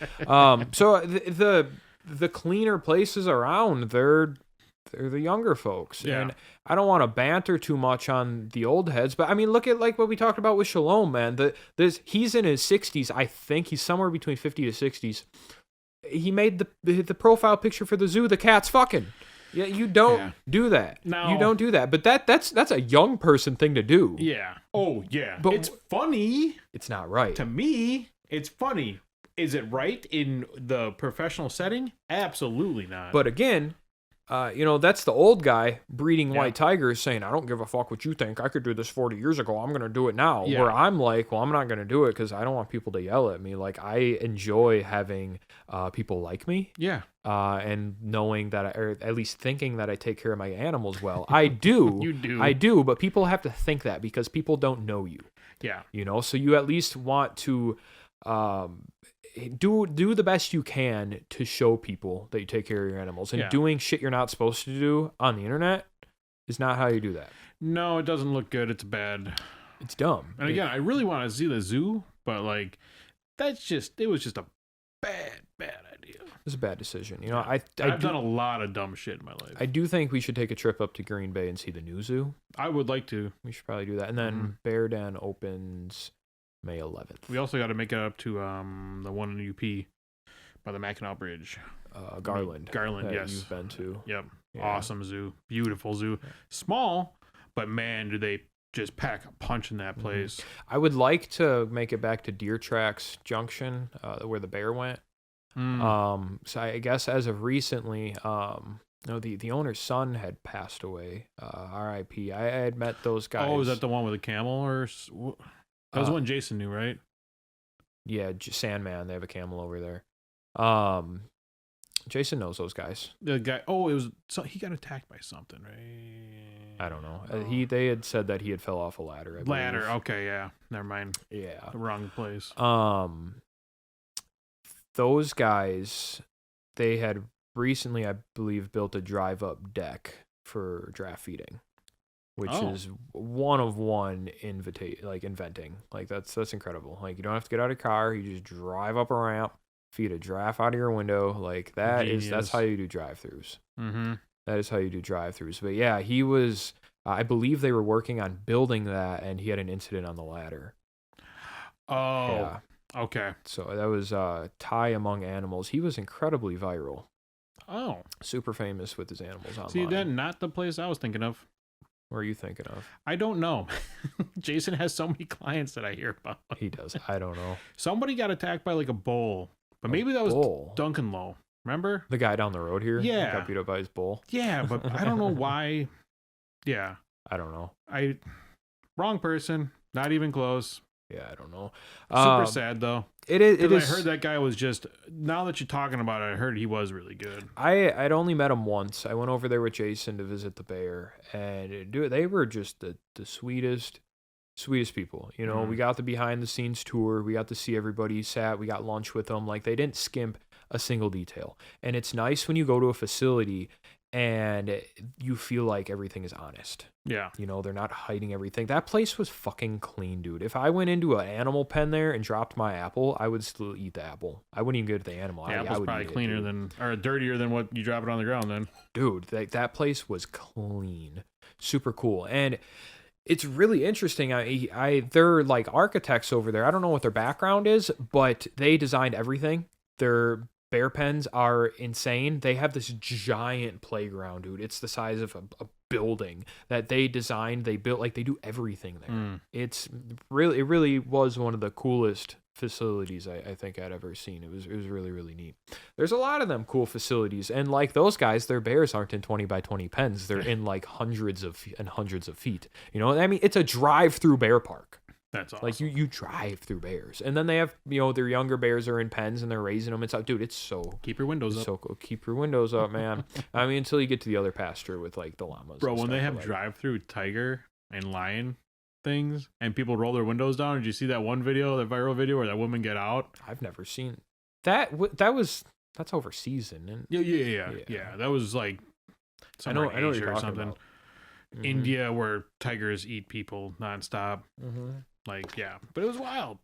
So the cleaner places around, they're the younger folks, Yeah. and I don't want to banter too much on the old heads, but I mean, look at like what we talked about with Shalom, man. He's in his 60s. I think he's somewhere between 50 to 60s. He made the profile picture for the zoo. The cat's fucking. Yeah, you don't do that. No. You don't do that. But that's a young person thing to do. Yeah. Oh, yeah. But it's funny. It's not right. To me, it's funny. Is it right in the professional setting? Absolutely not. But again, you know, that's the old guy breeding white tigers saying, I don't give a fuck what you think. I could do this 40 years ago. I'm going to do it now. Yeah. Where I'm like, well, I'm not going to do it because I don't want people to yell at me. Like, I enjoy having people like me. Yeah. And knowing that, or at least thinking that I take care of my animals well. I do. You do. I do, but people have to think that because people don't know you. Yeah. You know, so you at least want to do the best you can to show people that you take care of your animals. And doing shit you're not supposed to do on the internet is not how you do that. No, it doesn't look good. It's bad. It's dumb. And again, I really want to see the zoo, but like, it was just a bad idea. It's a bad decision. You know, I've done a lot of dumb shit in my life. I do think we should take a trip up to Green Bay and see the new zoo. I would like to. We should probably do that. And then Bear Den opens May 11th. We also got to make it up to the one in UP by the Mackinac Bridge. Garland. Garland, yes. You've been to. Yep. Yeah. Awesome zoo. Beautiful zoo. Small, but man, do they just pack a punch in that place. I would like to make it back to Deer Tracks Junction, where the bear went. So I guess as of recently, the owner's son had passed away. R.I.P. I had met those guys. Oh, is that the one with the camel, or that was one Jason knew, right? Yeah, Sandman. They have a camel over there. Jason knows those guys. The guy. Oh, he got attacked by something, right? I don't know. Oh. They had said that he had fell off a ladder. I believe. Okay, yeah. Never mind. Yeah. The wrong place. Those guys, they had recently, I believe, built a drive-up deck for draft feeding, which is one of one inventing. Like that's incredible. Like you don't have to get out of your car. You just drive up a ramp, feed a draft out of your window. Like that's how you do drive-throughs. Mm-hmm. That is how you do drive-throughs. But yeah, he was. I believe they were working on building that, and he had an incident on the ladder. Oh. Yeah. Okay. So that was Ty Among Animals. He was incredibly viral. Oh. Super famous with his animals online. See, that's not the place I was thinking of. What are you thinking of? I don't know. Jason has so many clients that I hear about. He does. I don't know. Somebody got attacked by like a bull, but maybe that was Duncan Lowe. Remember? The guy down the road here? Yeah. Got beat up by his bull? Yeah, but I don't know why. Yeah. I don't know. Wrong person. Not even close. Yeah, I don't know. Super sad though. It is. I heard that guy was just. Now that you're talking about it, I heard he was really good. I'd only met him once. I went over there with Jason to visit the bear, and they were just the sweetest people. You know, we got the behind the scenes tour. We got to see everybody sat. We got lunch with them. Like they didn't skimp a single detail. And it's nice when you go to a facility and you feel like everything is honest. Yeah. You know, they're not hiding everything. That place was fucking clean, dude. If I went into an animal pen there and dropped my apple, I would still eat the apple. I wouldn't even get the animal. The apple's probably cleaner or dirtier than what you drop it on the ground then. Dude, that place was clean. Super cool. And it's really interesting. They're like architects over there. I don't know what their background is, but they designed everything. Their bear pens are insane. They have this giant playground, dude. It's the size of a building that they designed. They built, like they do everything there. It really was one of the coolest facilities I think I'd ever seen. It was really, really neat. There's a lot of them cool facilities, and like those guys, their bears aren't in 20 by 20 pens. They're in like hundreds of feet. You know, I mean, it's a drive-through bear park. That's awesome. Like you drive through bears, and then they have, you know, their younger bears are in pens and they're raising them. It's like, dude, it's so keep your windows up. So cool. Keep your windows up, man. I mean, until you get to the other pasture with like the llamas. Bro, when they have drive-through tiger and lion things, and people roll their windows down, did you see that one video, that viral video where that woman get out? I've never seen that. That's overseas, and yeah. That was like I know Asia what you're or something. Mm-hmm. India, where tigers eat people nonstop. Mm-hmm. Like, yeah, but it was wild.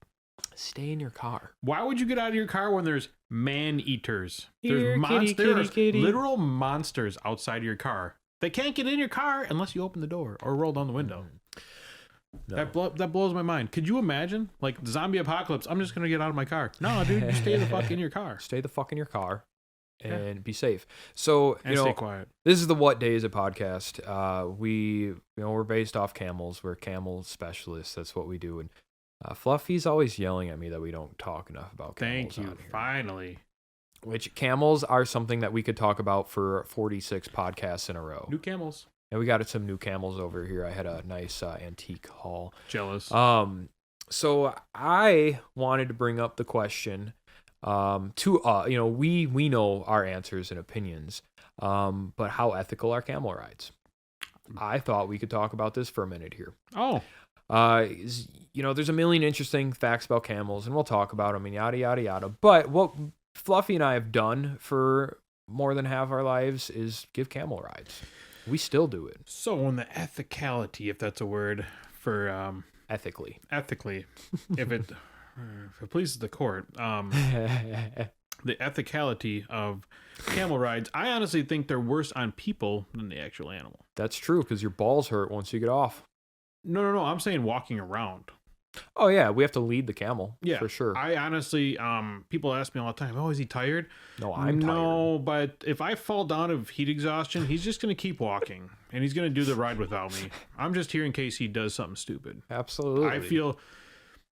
Stay in your car. Why would you get out of your car when there's man-eaters? Here, There's kitty. literal monsters outside your car. They can't get in your car unless you open the door or roll down the window. No. That blows my mind. Could you imagine? Like, zombie apocalypse, I'm just going to get out of my car. No, dude, you stay the fuck in your car. Stay the fuck in your car. And be safe. So, and stay quiet. This is the What Day Is It podcast. We're based off camels. We're camel specialists. That's what we do. And Fluffy's always yelling at me that we don't talk enough about camels. Thank you. Finally. Which camels are something that we could talk about for 46 podcasts in a row. New camels. And we got some new camels over here. I had a nice antique haul. Jealous. So I wanted to bring up the question. We know our answers and opinions, but how ethical are camel rides? I thought we could talk about this for a minute here. There's a million interesting facts about camels, and we'll talk about them and yada, yada, yada. But what Fluffy and I have done for more than half our lives is give camel rides. We still do it. So on the ethicality, if that's a word for, ethically, if it pleases the court, the ethicality of camel rides, I honestly think they're worse on people than the actual animal. That's true, because your balls hurt once you get off. No, I'm saying walking around. Oh yeah, we have to lead the camel. Yeah, for sure. I honestly, people ask me all the time, "Oh, is he tired?" No, I'm tired. No, but if I fall down of heat exhaustion, he's just gonna keep walking, and he's gonna do the ride without me. I'm just here in case he does something stupid. Absolutely. I feel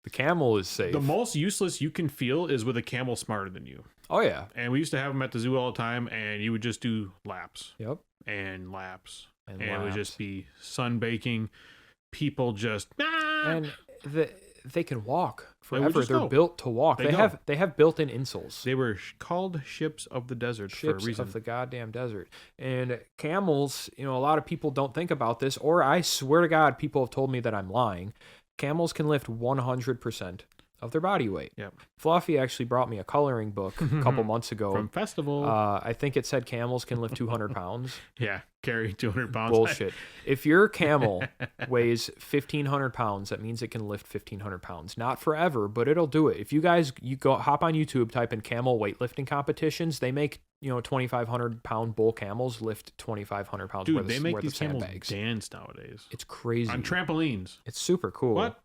the camel is safe. The most useless you can feel is with a camel smarter than you. Oh yeah. And we used to have them at the zoo all the time, and you would just do laps. Yep. And laps. And it would just be sun baking. People just. Ah! And they can walk They would forever. just They're go. built to walk. They They have built-in insoles. They were called ships of the desert for a Ships reason. of the goddamn desert. And camels, a lot of people don't think about this, or I swear to God, people have told me that I'm lying. Camels can lift 100% of their body weight. Yep. Fluffy actually brought me a coloring book a couple months ago. From Festival. I think it said camels can lift 200 pounds. Yeah, carry 200 pounds. Bullshit. If your camel weighs 1,500 pounds, that means it can lift 1,500 pounds. Not forever, but it'll do it. If you guys, hop on YouTube, type in camel weightlifting competitions, they make, 2,500 pound bull camels lift 2,500 pounds Dude, worth, they make worth these of camels sandbags. dance nowadays. It's crazy. On trampolines. It's super cool. What?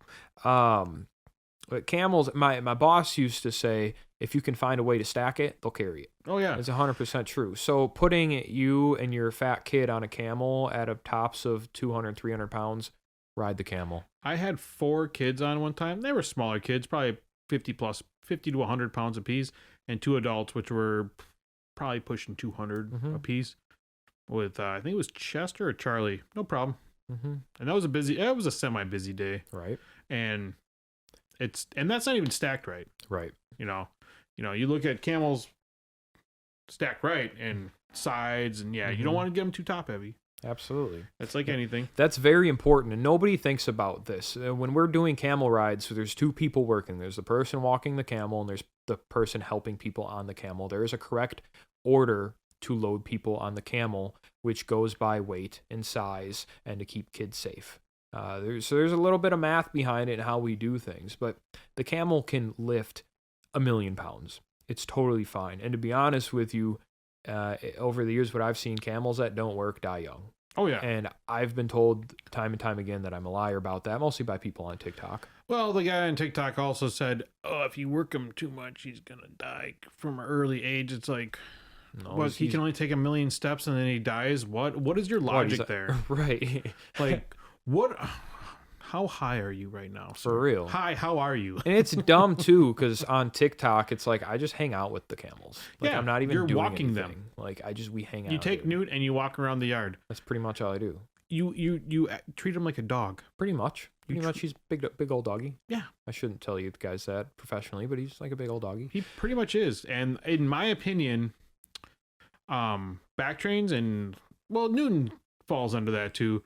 But camels, my boss used to say, if you can find a way to stack it, they'll carry it. Oh, yeah. It's 100% true. So putting you and your fat kid on a camel at a tops of 200, 300 pounds, ride the camel. I had 4 kids on one time. They were smaller kids, probably 50 to 100 pounds apiece, and 2 adults, which were probably pushing 200 apiece. With, I think it was Chester or Charlie. No problem. Mm-hmm. And that was a semi-busy day. Right. And that's not even stacked right. Right. You look at camels stacked right and sides, and you don't want to get them too top heavy. Absolutely. It's like anything. That's very important, and nobody thinks about this. When we're doing camel rides, so there's 2 people working. There's the person walking the camel, and there's the person helping people on the camel. There is a correct order to load people on the camel, which goes by weight and size and to keep kids safe. There's a little bit of math behind it and how we do things, but the camel can lift 1,000,000 pounds. It's totally fine. And to be honest with you, over the years, what I've seen, camels that don't work die young. Oh, yeah. And I've been told time and time again that I'm a liar about that, mostly by people on TikTok. Well, the guy on TikTok also said, if you work him too much, he's going to die from an early age. It's like, he can only take 1,000,000 steps and then he dies? What is your logic there? Right. Like, what? How high are you right now? For real. Hi, how are you? And it's dumb, too, because on TikTok, it's like, I just hang out with the camels. Like, Yeah, I'm not even you're doing walking anything. them. Like, we hang out. You take dude. Newt and you walk around the yard. That's pretty much all I do. You treat him like a dog. Pretty much. He's big old doggy. Yeah. I shouldn't tell you guys that professionally, but he's like a big old doggy. He pretty much is. And in my opinion, back trains and, Newton falls under that too.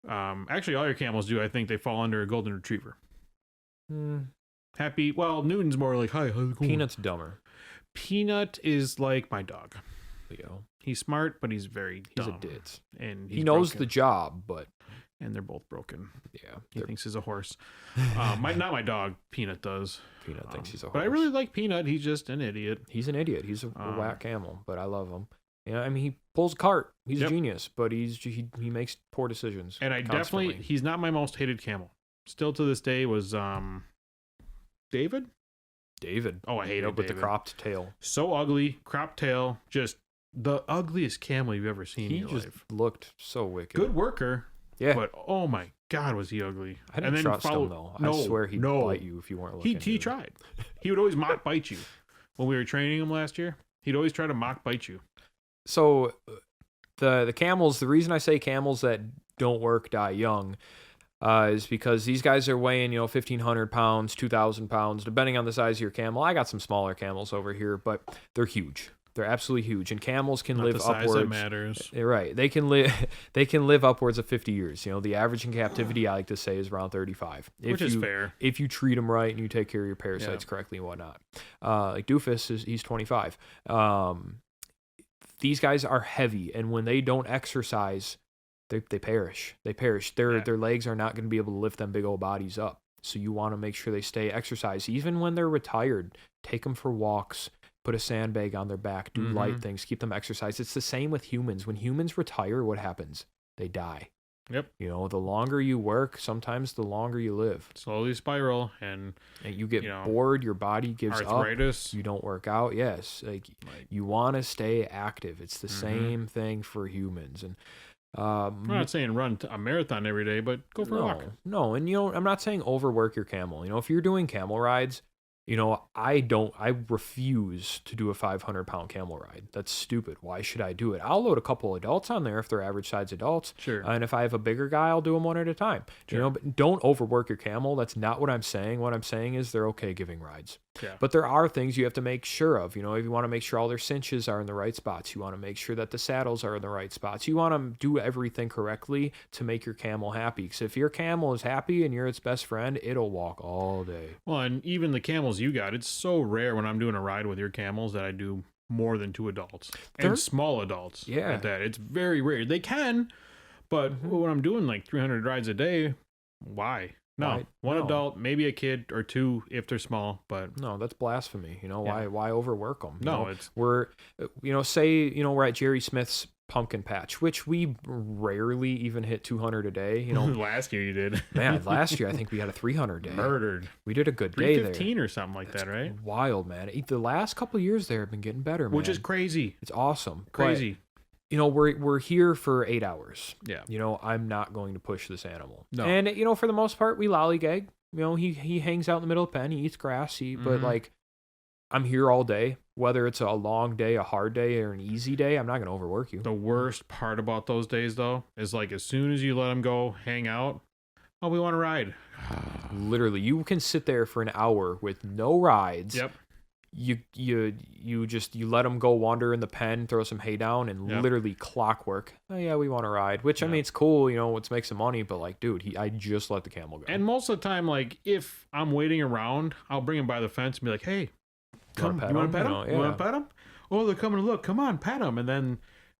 Actually, all your camels do. I think they fall under a golden retriever. Happy. Well, Newton's more like, hi, how's it going? Peanut's dumber. Peanut is like my dog. Leo. He's smart, but he's very dumb. He's a ditz. And He knows the job, but and they're both broken. yeah. He thinks he's a horse. Not my dog. Peanut does. Peanut thinks he's a horse. But I really like Peanut. He's just an idiot. He's an idiot. He's a whack camel, but I love him. I mean, he pulls a cart. He's a genius, but he makes poor decisions. And I constantly. he's not my most hated camel. Still to this day was David. Oh, I hate it with the cropped tail. So ugly, cropped tail, just the ugliest camel you've ever seen in your life. Looked so wicked. Good worker. Yeah. But oh my God, was he ugly? I didn't trust him though. I swear he'd bite you if you weren't looking. He tried. He would always mock bite you. When we were training him last year, he'd always try to mock bite you. So the camels, the reason I say camels that don't work die young is because these guys are weighing, 1,500 pounds, 2,000 pounds, depending on the size of your camel. I got some smaller camels over here, but they're huge. They're absolutely huge, and camels can live the size upwards. That matters. Right, they can live upwards of 50 years. The average in captivity, I like to say, is around 35. Which is fair if you treat them right and you take care of your parasites correctly and whatnot. Like Doofus he's 25. These guys are heavy, and when they don't exercise, they perish. They perish. Their legs are not going to be able to lift them big old bodies up. So you want to make sure they stay exercised, even when they're retired. Take them for walks. Put a sandbag on their back, do light things, keep them exercised. It's the same with humans. When humans retire, what happens? They die. Yep. The longer you work, sometimes the longer you live. Slowly spiral, and you get bored, your body gives arthritis. Up. You don't work out. Yes. You want to stay active. It's the same thing for humans. And I'm not saying run a marathon every day, but go for a walk. No, and I'm not saying overwork your camel. If you're doing camel rides, I refuse to do a 500-pound camel ride. That's stupid. Why should I do it? I'll load a couple adults on there if they're average size adults. Sure. And if I have a bigger guy, I'll do them one at a time. Sure. But don't overwork your camel. That's not what I'm saying. What I'm saying is they're okay giving rides. Yeah. But there are things you have to make sure of. If you want to make sure all their cinches are in the right spots, you want to make sure that the saddles are in the right spots. You want to do everything correctly to make your camel happy. Because if your camel is happy and you're its best friend, it'll walk all day. Well, and even the camels you got, it's so rare when I'm doing a ride with your camels that I do more than 2 adults. And small adults. Yeah. At that. It's very rare. They can, but when I'm doing like 300 rides a day, why? No, one adult, maybe a kid or 2 if they're small, but no, that's blasphemy. Why overwork them? No, we're at Jerry Smith's pumpkin patch, which we rarely even hit 200 a day. Last year you did. Man, last year I think we had a 300 day. Murdered. We did a good day there. 315 or something like that, right? Wild, man. The last couple of years there have been getting better, man. Which is crazy. It's awesome. Crazy. But, we're here for 8 hours. Yeah. I'm not going to push this animal. No. And for the most part, we lollygag. He hangs out in the middle of the pen. He eats grass. But like, I'm here all day. Whether it's a long day, a hard day, or an easy day, I'm not going to overwork you. The worst part about those days, though, is like as soon as you let them go hang out, oh, we want to ride. Literally, you can sit there for an hour with no rides. Yep. You let them go wander in the pen, throw some hay down, and literally clockwork. Oh yeah, we want to ride. Which I mean, it's cool. Let's make some money. But like, dude, I just let the camel go. And most of the time, like if I'm waiting around, I'll bring him by the fence and be like, "Hey, come, you want to pet him? You want to pet him? Oh, they're coming to look. Come on, pet him." And then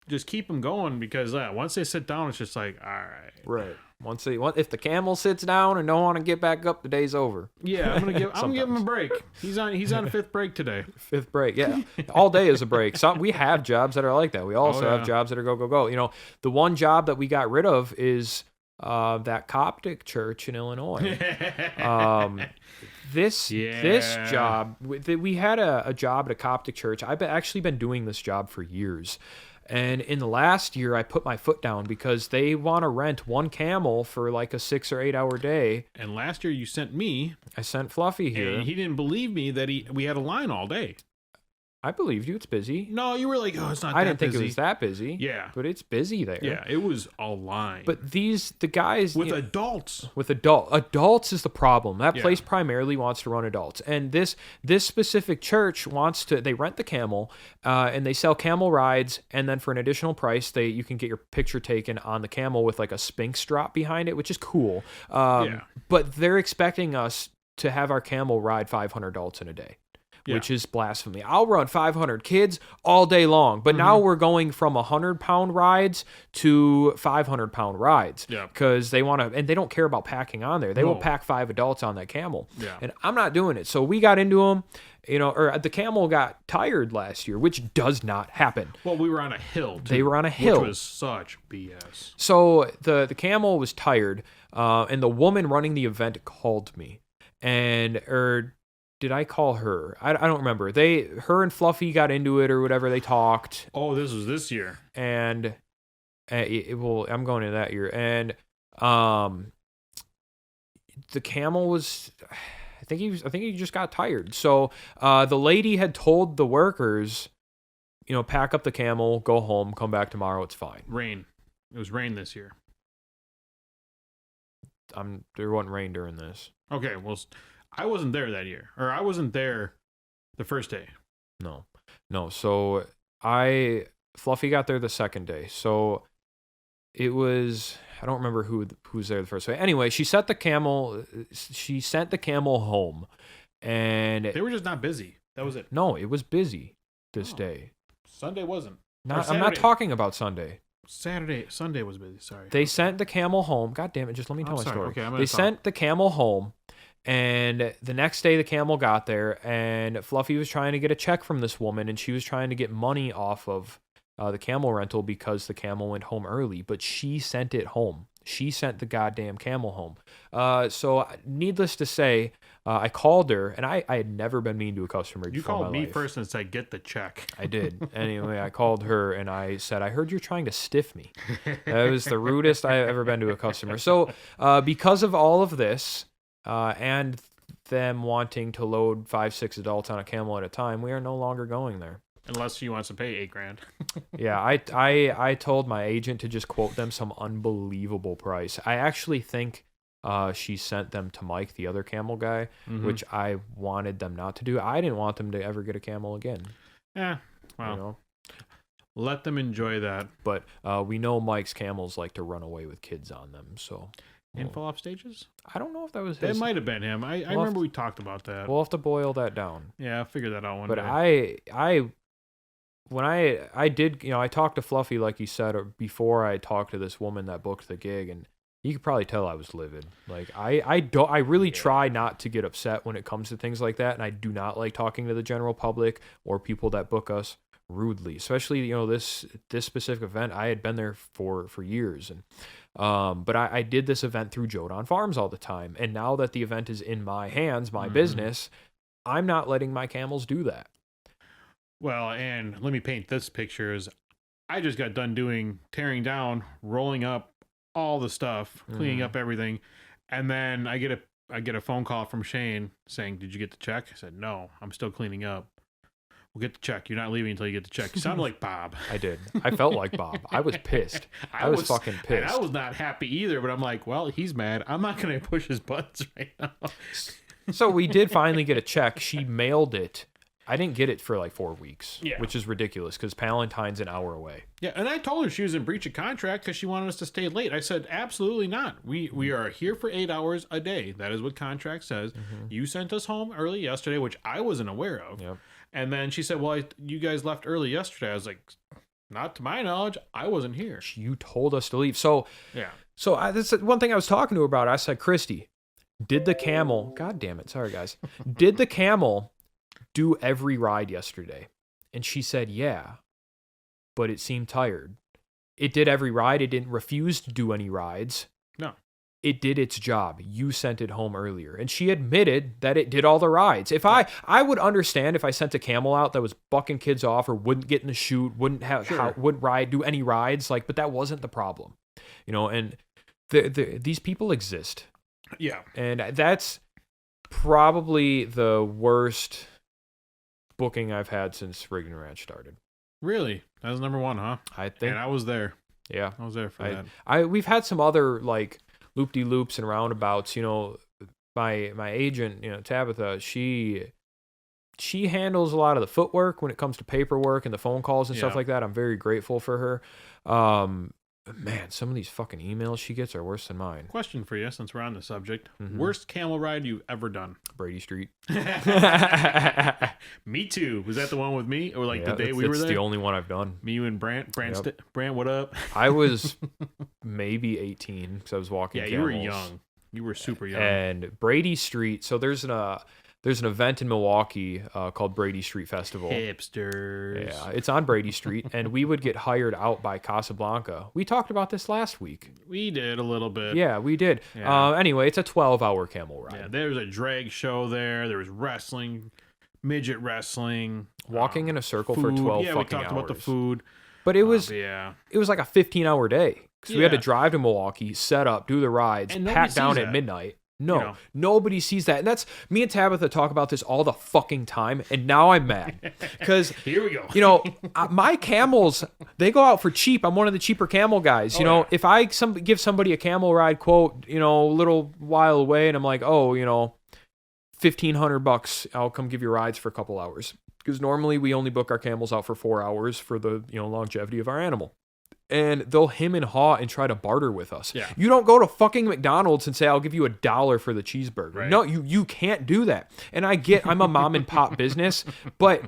just keep them going because once they sit down, it's just like, all right. Right. If the camel sits down and don't want to get back up, the day's over. Yeah, I'm gonna give him a break. He's on a 5th break today. 5th break, yeah. All day is a break. We have jobs that are like that. We also have jobs that are go. The one job that we got rid of is that Coptic church in Illinois. This job, we had a job at a Coptic church. I've actually been doing this job for years. And in the last year, I put my foot down because they want to rent one camel for like a 6 or 8 hour day. And last year you sent me. I sent Fluffy here. And he didn't believe me that we had a line all day. I believed you. It's busy. No, you were like, oh, it's not that busy. I didn't think it was that busy. Yeah. But it's busy there. Yeah, it was a line. But the guys... With adults. Adults is the problem. That place primarily wants to run adults. And this specific church they rent the camel, and they sell camel rides, and then for an additional price, you can get your picture taken on the camel with like a Sphinx drop behind it, which is cool. But they're expecting us to have our camel ride 500 adults in a day. Which is blasphemy. I'll run 500 kids all day long, but now we're going from 100-pound rides to 500-pound rides because they want to, and they don't care about packing on there. They will pack 5 adults on that camel, and I'm not doing it. So we got into them, or the camel got tired last year, which does not happen. Well, we were on a hill. They were on a hill, which was such BS. So the camel was tired, and the woman running the event called me, did I call her? I don't remember. Her and Fluffy got into it or whatever. They talked. Oh, this was this year. And I'm going into that year. And the camel was, I think he just got tired. So the lady had told the workers, pack up the camel, go home, come back tomorrow. It's fine. Rain. It was rain this year. There wasn't rain during this. Okay, well, I wasn't there that year, or I wasn't there the first day. No. So Fluffy got there the second day. So it was, I don't remember who was there the first day. Anyway, she sent the camel home, and they were just not busy. That was it. No, it was busy this day. Sunday wasn't. I'm not talking about Sunday. Sunday was busy. Sorry. They sent the camel home. God damn it! Just let me tell my story. Okay, they sent the camel home. And the next day the camel got there, and Fluffy was trying to get a check from this woman, and she was trying to get money off of the camel rental because the camel went home early, but she sent it home. She sent the goddamn camel home. So needless to say, I called her, and I had never been mean to a customer before. You called me life. first and said, get the check. I did. Anyway, I called her, and I said, I heard you're trying to stiff me. That was the rudest I've ever been to a customer. So because of all of this, and them wanting to load 5-6 adults on a camel at a time, we are no longer going there. Unless he wants to pay $8,000. Yeah, I told my agent to just quote them some unbelievable price. I actually think she sent them to Mike, the other camel guy, which I wanted them not to do. I didn't want them to ever get a camel again. Yeah, well, you know? Let them enjoy that. But we know Mike's camels like to run away with kids on them, so... Info off stages? I don't know if that was his. That might have been him. I remember we talked about that. We'll have to boil that down. Yeah, I'll figure that out one day. But when I did, I talked to Fluffy, like you said, or before I talked to this woman that booked the gig, and you could probably tell I was livid. Like I really try not to get upset when it comes to things like that, and I do not like talking to the general public or people that book us rudely, especially this specific event. I had been there for years, and but I did this event through Jodan Farms all the time, and now that the event is in my hands, my business, I'm not letting my camels do that. Well, and let me paint this picture. Is I just got done tearing down, rolling up all the stuff, cleaning up everything, and then I get a phone call from Shane saying, "Did you get the check?" I said, "No, I'm still cleaning up." "We'll get the check. You're not leaving until you get the check." You sounded like Bob. I did. I felt like Bob. I was pissed. I was fucking pissed. And I was not happy either, but I'm like, well, he's mad. I'm not going to push his buttons right now. So we did finally get a check. She mailed it. I didn't get it for like 4 weeks, which is ridiculous because Palatine's an hour away. Yeah, and I told her she was in breach of contract because she wanted us to stay late. I said, absolutely not. We are here for 8 hours a day. That is what contract says. You sent us home early yesterday, which I wasn't aware of. Yep. And then she said, well, you guys left early yesterday. I was like, not to my knowledge. I wasn't here. You told us to leave. So, yeah. So this is one thing I was talking to her about. I said, Christy, did the camel, God damn it. Sorry, guys. Did the camel do every ride yesterday? And she said, yeah, but it seemed tired. It did every ride. It didn't refuse to do any rides. No. It did its job. You sent it home earlier. And she admitted that it did all the rides. If I would understand if I sent a camel out that was bucking kids off or wouldn't get in the chute, wouldn't do any rides, but that wasn't the problem. And these people exist. Yeah. And that's probably the worst booking I've had since Riggin Ranch started. Really? That was number one, huh? I think. And I was there. Yeah. I was there for that. We've had some other loop-de-loops and roundabouts. My agent, Tabitha, she handles a lot of the footwork when it comes to paperwork and the phone calls and stuff like that. I'm very grateful for her. Man, some of these fucking emails she gets are worse than mine. Question for you, since we're on the subject. Worst camel ride you've ever done? Brady Street. Me too. Was that the one with me? Or the day we were there? That's the only one I've done. Me, you, and Brant. Brant, what up? I was maybe 18 because I was walking camels. You were young. You were super young. And Brady Street, so there's an event in Milwaukee called Brady Street Festival. Hipsters. Yeah, it's on Brady Street, and we would get hired out by Casablanca. We talked about this last week. We did a little bit. Yeah, we did. Yeah. Anyway, it's a 12-hour camel ride. Yeah, there was a drag show there. There was wrestling, midget wrestling. Walking in a circle food. for 12 fucking hours. Yeah, we talked about the food. But it was like a 15-hour day. Because we had to drive to Milwaukee, set up, do the rides, pat down at midnight. No, nobody sees that. And that's me and Tabitha talk about this all the fucking time. And now I'm mad because here we go. My camels, they go out for cheap. I'm one of the cheaper camel guys. If I give somebody a camel ride quote, a little while away and I'm like, $1,500, I'll come give you rides for a couple hours. Because normally we only book our camels out for 4 hours for the, longevity of our animal. And they'll hem and haw and try to barter with us. Yeah. You don't go to fucking McDonald's and say, I'll give you $1 for the cheeseburger. Right. No, you can't do that. And I'm a mom and pop business, but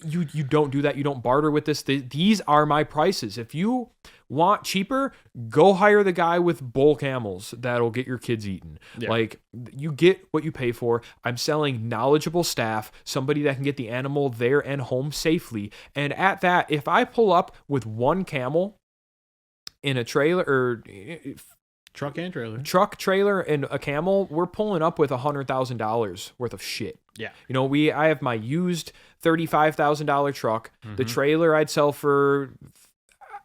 you don't do that. You don't barter with this. These are my prices. If you want cheaper, go hire the guy with bull camels that'll get your kids eaten. Yeah. You get what you pay for. I'm selling knowledgeable staff, somebody that can get the animal there and home safely. And at that, if I pull up with one camel in a trailer or truck trailer and a camel, we're pulling up with $100,000 worth of shit. Yeah. I have my used $35,000 truck. The trailer I'd sell for,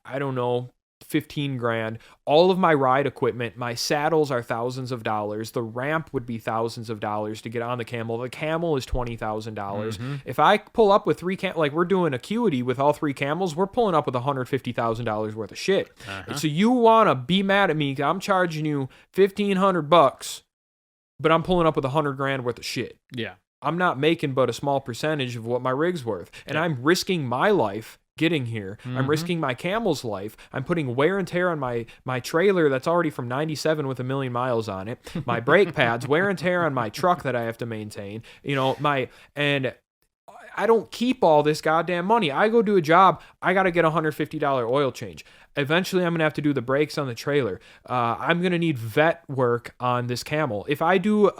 I don't know, 15 grand. All of my ride equipment, my saddles are thousands of dollars. The ramp would be thousands of dollars to get on the camel. The camel is $20,000. If I pull up with three like we're doing acuity with all three camels, we're pulling up with $150,000 worth of shit. So you want to be mad at me? I'm charging you $1,500, but I'm pulling up with $100 grand worth of shit. Yeah. I'm not making but a small percentage of what my rig's worth, and I'm risking my life getting here. I'm risking my camel's life. I'm putting wear and tear on my trailer that's already from 97 with 1 million miles on it. My brake pads, wear and tear on my truck that I have to maintain. And I don't keep all this goddamn money. I go do a job, I got to get a $150 oil change. Eventually, I'm going to have to do the brakes on the trailer. I'm going to need vet work on this camel. If I do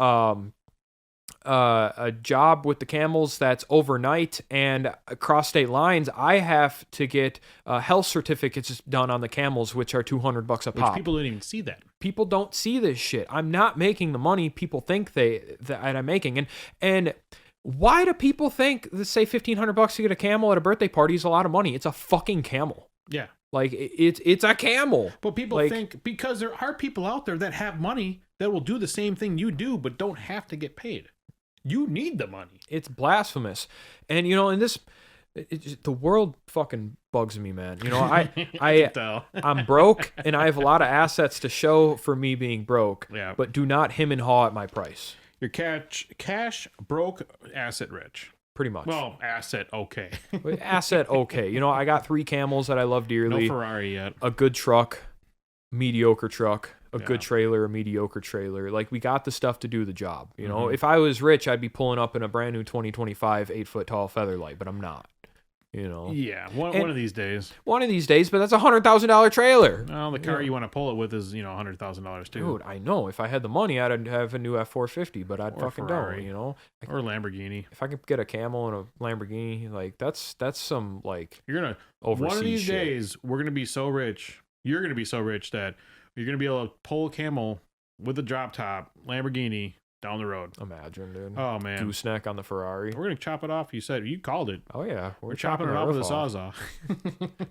a job with the camels that's overnight and across state lines, I have to get health certificates done on the camels, which are $200 a pop. People don't even see that. People don't see this shit. I'm not making the money people think that I'm making. And why do people think that, say, $1,500 to get a camel at a birthday party is a lot of money? It's a fucking camel. Yeah. Like, it's a camel. But people think, because there are people out there that have money that will do the same thing you do, but don't have to get paid. You need the money. It's blasphemous. And, in this, the world fucking bugs me, man. I'm broke and I have a lot of assets to show for me being broke, but do not hem and haw at my price. You're cash broke, asset rich. Pretty much. Well, asset okay. Asset okay. I got 3 camels that I love dearly. No Ferrari yet. A good truck, mediocre truck. A good trailer, a mediocre trailer. Like, we got the stuff to do the job. If I was rich, I'd be pulling up in a brand new 2025 8-foot tall Featherlight, but I'm not. Yeah, one of these days. One of these days, but that's a $100,000 trailer. Well, the car you want to pull it with is $100,000 too. Dude, I know. If I had the money, I'd have a new F450, but I'd fucking Ferrari. don't. Or Lamborghini. If I could get a camel and a Lamborghini, like that's some like you're gonna overseas one of these shit. days we're gonna be so rich. You're gonna be so rich that you're gonna be able to pull a camel with a drop top Lamborghini down the road. Imagine, dude. Oh man, gooseneck on the Ferrari. We're gonna chop it off. You called it. Oh yeah, we're chopping it off with a sawzall.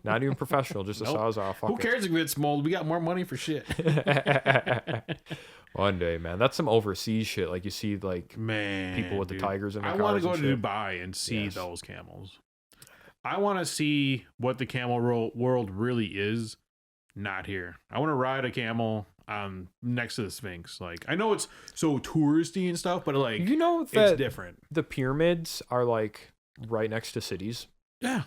Not even professional, just a sawzall. Who cares if it's mold? We got more money for shit. One day, man. That's some overseas shit. Like, you see, like, people with the tigers in their cars. I want to go to Dubai and see those camels. I want to see what the camel world really is. Not here. I want to ride a camel next to the Sphinx. Like, I know it's so touristy and stuff, but like, it's different. The pyramids are like right next to cities. Yeah.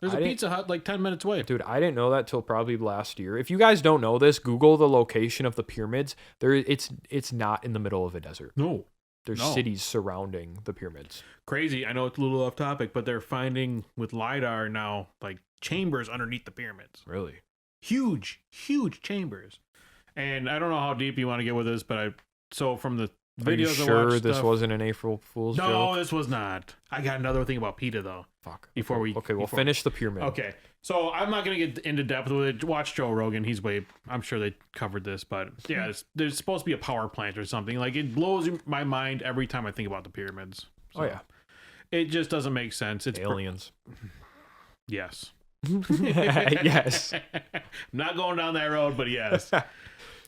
There's a Pizza Hut like 10 minutes away. Dude, I didn't know that till probably last year. If you guys don't know this, Google the location of the pyramids. It's not in the middle of a desert. No. There's cities surrounding the pyramids. Crazy. I know it's a little off topic, but they're finding with LiDAR now like chambers underneath the pyramids. Really? Huge chambers. And I don't know how deep you want to get with this, but from the videos I watched, this wasn't an April Fool's joke? No, this was not. I got another thing about PETA though. Fuck. We'll finish the pyramid. Okay. So I'm not going to get into depth with it. Watch Joe Rogan. I'm sure they covered this, but yeah, there's supposed to be a power plant or something. Like, it blows my mind every time I think about the pyramids. So, oh yeah. It just doesn't make sense. It's aliens. Yes. Yes. I'm not going down that road, but yes.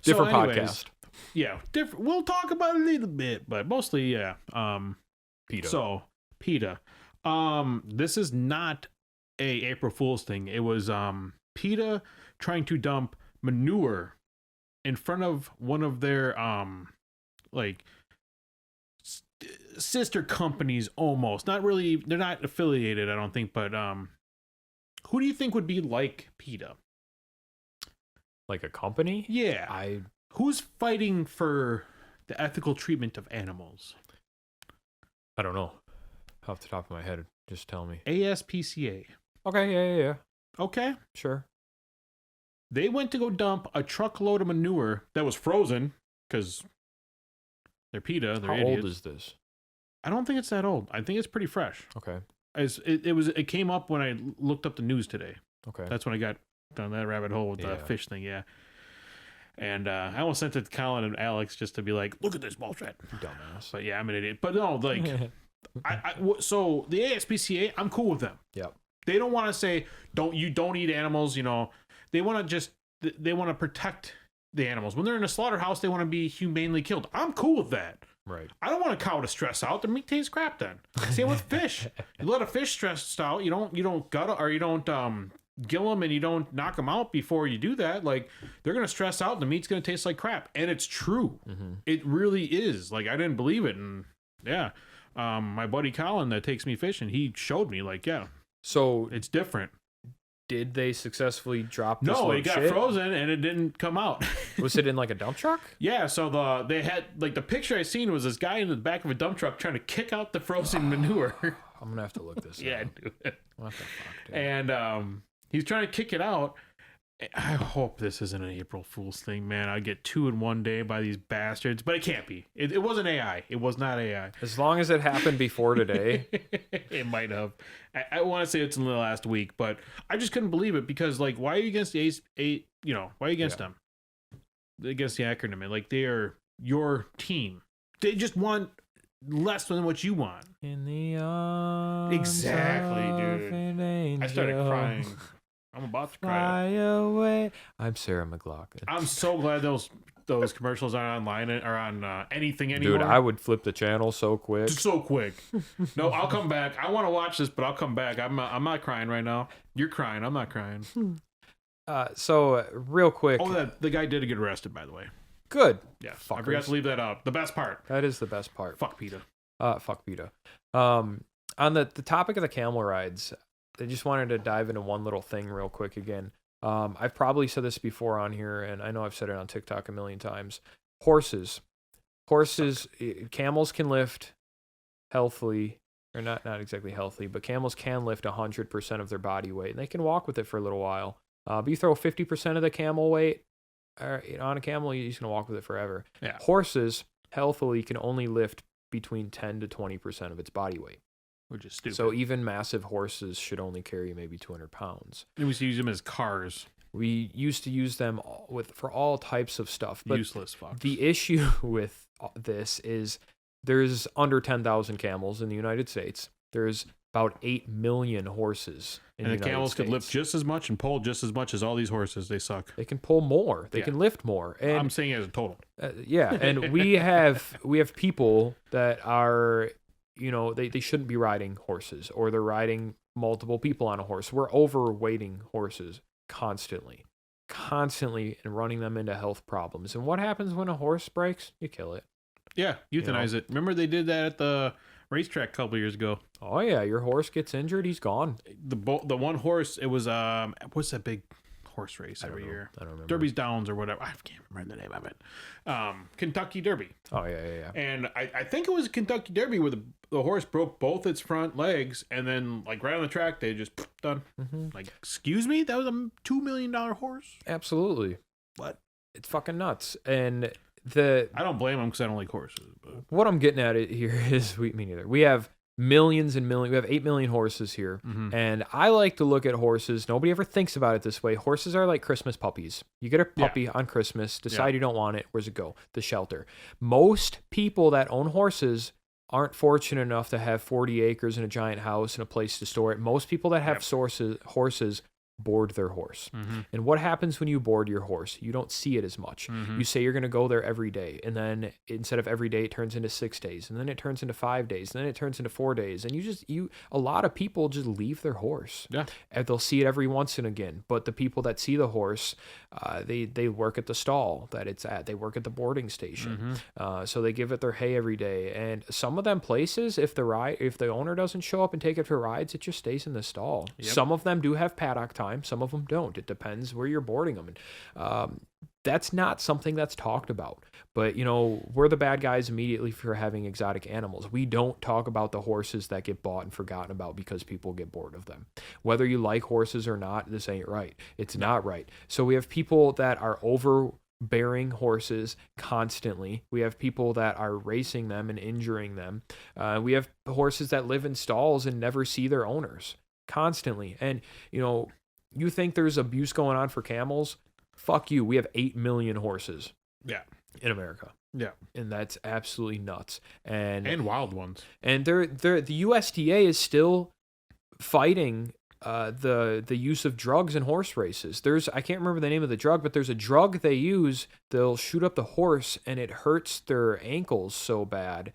Different podcast. Yeah, different. We'll talk about it a little bit, but mostly, yeah. PETA. So, PETA. This is not a April Fool's thing. It was PETA trying to dump manure in front of one of their sister companies almost. Not really, they're not affiliated, I don't think, but who do you think would be like PETA? Like a company? Yeah. Who's fighting for the ethical treatment of animals? I don't know. Off the top of my head, just tell me. ASPCA. Okay, yeah. Okay. Sure. They went to go dump a truckload of manure that was frozen because they're PETA. They're idiots. How old is this? I don't think it's that old. I think it's pretty fresh. Okay. It came up when I looked up the news today. Okay. That's when I got down that rabbit hole with the fish thing. Yeah. And I almost sent it to Colin and Alex just to be like, look at this bullshit. Dumbass. But yeah, I'm an idiot. But no, like, so the ASPCA, I'm cool with them. Yep. They don't want to say, don't eat animals, They want to just they want to protect the animals. When they're in a slaughterhouse, they want to be humanely killed. I'm cool with that. Right. I don't want a cow to stress out. The meat tastes crap then. Same with fish. You let a fish stress out. You don't gut or you don't gill them and you don't knock them out before you do that. Like, they're gonna stress out and the meat's gonna taste like crap. And it's true. It really is. Like, I didn't believe it, and yeah, my buddy Colin that takes me fishing, he showed me, like, yeah, so it's different. did they successfully drop this No, little it got shit? frozen and it didn't come out. Was it in like a dump truck? Yeah, so they had, like, the picture I seen was this guy in the back of a dump truck trying to kick out the frozen manure. I'm gonna have to look this Yeah, up. do it. What the fuck, dude? And he's trying to kick it out. I hope this isn't an April Fool's thing, man. I get 2 in one day by these bastards, but it can't be. It wasn't AI. It was not AI. As long as it happened before today. It might have. I want to say it's in the last week, but I just couldn't believe it because, like, why are you against the why are you against them? Against the acronym? Like, they are your team. They just want less than what you want. In the arms Exactly, of dude. an angel. I started crying. I'm about to Fly cry. away. I'm Sarah McLachlan. I'm so glad those commercials aren't online or on anything anymore. Dude, I would flip the channel so quick. So quick. No, I'll come back. I want to watch this, but I'll come back. I'm not crying right now. You're crying. I'm not crying. So real quick. Oh, the guy did get arrested, by the way. Good. Yeah, Fuckers. I forgot to leave that out. The best part. That is the best part. Fuck PETA. Fuck PETA. On the topic of the camel rides, I just wanted to dive into one little thing real quick again. I've probably said this before on here, and I know I've said it on TikTok a million times. Horses, camels can lift healthily, or not exactly healthy, but camels can lift 100% of their body weight, and they can walk with it for a little while. But you throw 50% of the camel weight on a camel, you're just gonna walk with it forever. Yeah. Horses healthily can only lift between 10 to 20% of its body weight. Which is stupid. So even massive horses should only carry maybe 200 pounds. We used to use them as cars. We used to use them for all types of stuff. But Useless fucks. the issue with this is there's under 10,000 camels in the United States. There's about 8 million horses in the And the United camels States. could lift just as much and pull just as much as all these horses. They suck. They can pull more. They Yeah. can lift more. And I'm saying it as a total. yeah, and we have people that are, they shouldn't be riding horses, or they're riding multiple people on a horse. We're overweighting horses constantly, and running them into health problems. And what happens when a horse breaks? You kill it. Yeah, euthanize it. Remember they did that at the racetrack a couple years ago. Oh yeah, your horse gets injured, he's gone. The one horse, it was what's that big horse race every year? I don't remember. Derby's Downs or whatever. I can't remember the name of it. Kentucky Derby. Oh yeah. And I think it was a Kentucky Derby where the horse broke both its front legs, and then, like, right on the track they just done. Mm-hmm. Like, excuse me, that was a $2 million horse. Absolutely. What? It's fucking nuts. And I don't blame them because I don't like horses. But what I'm getting at it here is me neither. We have millions and millions. We have 8 million horses here. Mhm. And I like to look at horses. Nobody ever thinks about it this way. Horses are like Christmas puppies. You get a puppy on Christmas, decide you don't want it. Where's it go? The shelter. Most people that own horses aren't fortunate enough to have 40 acres and a giant house and a place to store it. Most people that have horses board their horse. Mm-hmm. And what happens when you board your horse? You don't see it as much. Mm-hmm. You say you're going to go there every day, and then instead of every day, it turns into 6 days, and then it turns into 5 days, and then it turns into 4 days, and a lot of people just leave their horse. Yeah. And they'll see it every once and again. But the people that see the horse, they work at the stall that it's at. They work at the boarding station. Mm-hmm. So they give it their hay every day. And some of them places, if the owner doesn't show up and take it for rides, it just stays in the stall. Yep. Some of them do have paddock time. Some of them don't. It depends where you're boarding them. And that's not something that's talked about. But, we're the bad guys immediately for having exotic animals. We don't talk about the horses that get bought and forgotten about because people get bored of them. Whether you like horses or not, this ain't right. It's not right. So we have people that are overbearing horses constantly. We have people that are racing them and injuring them. We have horses that live in stalls and never see their owners constantly. And, you think there's abuse going on for camels? Fuck you. We have 8 million horses. Yeah. In America. Yeah. And that's absolutely nuts. And wild ones. And the USDA is still fighting the use of drugs in horse races. I can't remember the name of the drug, but there's a drug they use. They'll shoot up the horse and it hurts their ankles so bad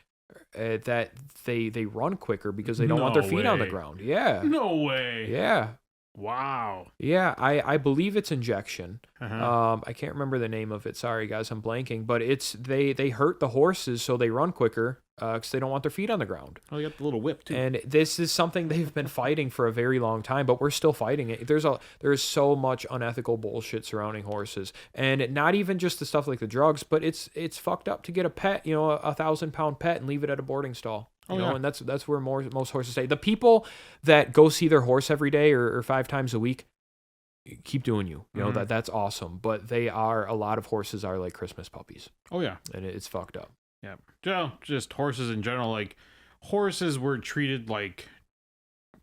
that they run quicker because they don't want their feet on the ground. Yeah. No way. Yeah. Wow. Yeah, I believe it's injection. Uh-huh. I can't remember the name of it. Sorry, guys, I'm blanking. But it's they hurt the horses so they run quicker because they don't want their feet on the ground. Oh, you got the little whip too. And this is something they've been fighting for a very long time, but we're still fighting it. There's so much unethical bullshit surrounding horses, and not even just the stuff like the drugs, but it's fucked up to get a pet, a 1,000-pound pet, and leave it at a boarding stall. You know, and that's where most horses stay. The people that go see their horse every day or 5 times a week, keep doing you. You know, that's awesome. But a lot of horses are like Christmas puppies. Oh yeah. And it's fucked up. Yeah. Just horses in general. Like horses were treated like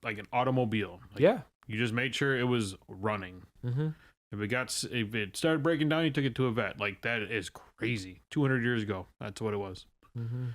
an automobile. Like, yeah. You just made sure it was running. Mm-hmm. If it started breaking down, you took it to a vet. Like that is crazy. 200 years ago, that's what it was. Mm-hmm.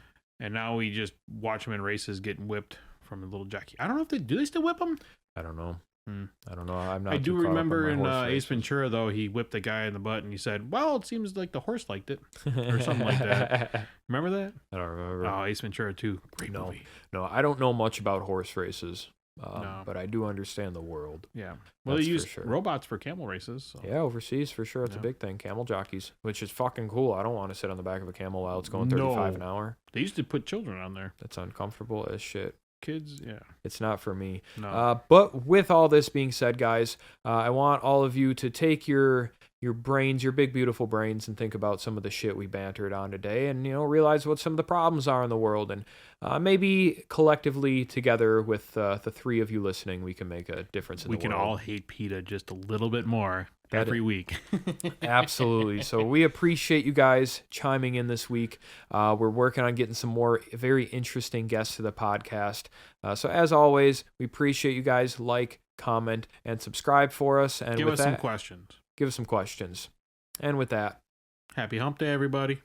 And now we just watch them in races getting whipped from a little jockey. I don't know if they still whip them. I don't know. I don't know. I'm not. I do remember in Ace races. Ventura though, he whipped the guy in the butt and he said, "Well, it seems like the horse liked it," or something like that. Remember that? I don't remember. Oh, Ace Ventura 2. Great movie. No, I don't know much about horse races. No. But I do understand the world. Yeah. Well, That's they use for sure. robots for camel races. So. Yeah, overseas for sure. It's a big thing. Camel jockeys, which is fucking cool. I don't want to sit on the back of a camel while it's going 35 an hour. They used to put children on there. That's uncomfortable as shit. Kids, yeah. It's not for me. No. But with all this being said, guys, I want all of you to take your brains, your big, beautiful brains, and think about some of the shit we bantered on today and, realize what some of the problems are in the world. And maybe collectively together with the 3 of you listening, we can make a difference in the world. We can all hate PETA just a little bit more every week. Absolutely. So we appreciate you guys chiming in this week. We're working on getting some more very interesting guests to the podcast. So as always, we appreciate you guys. Like, comment, and subscribe for us. And give with us that, some questions. Give us some questions. And with that, happy hump day, everybody.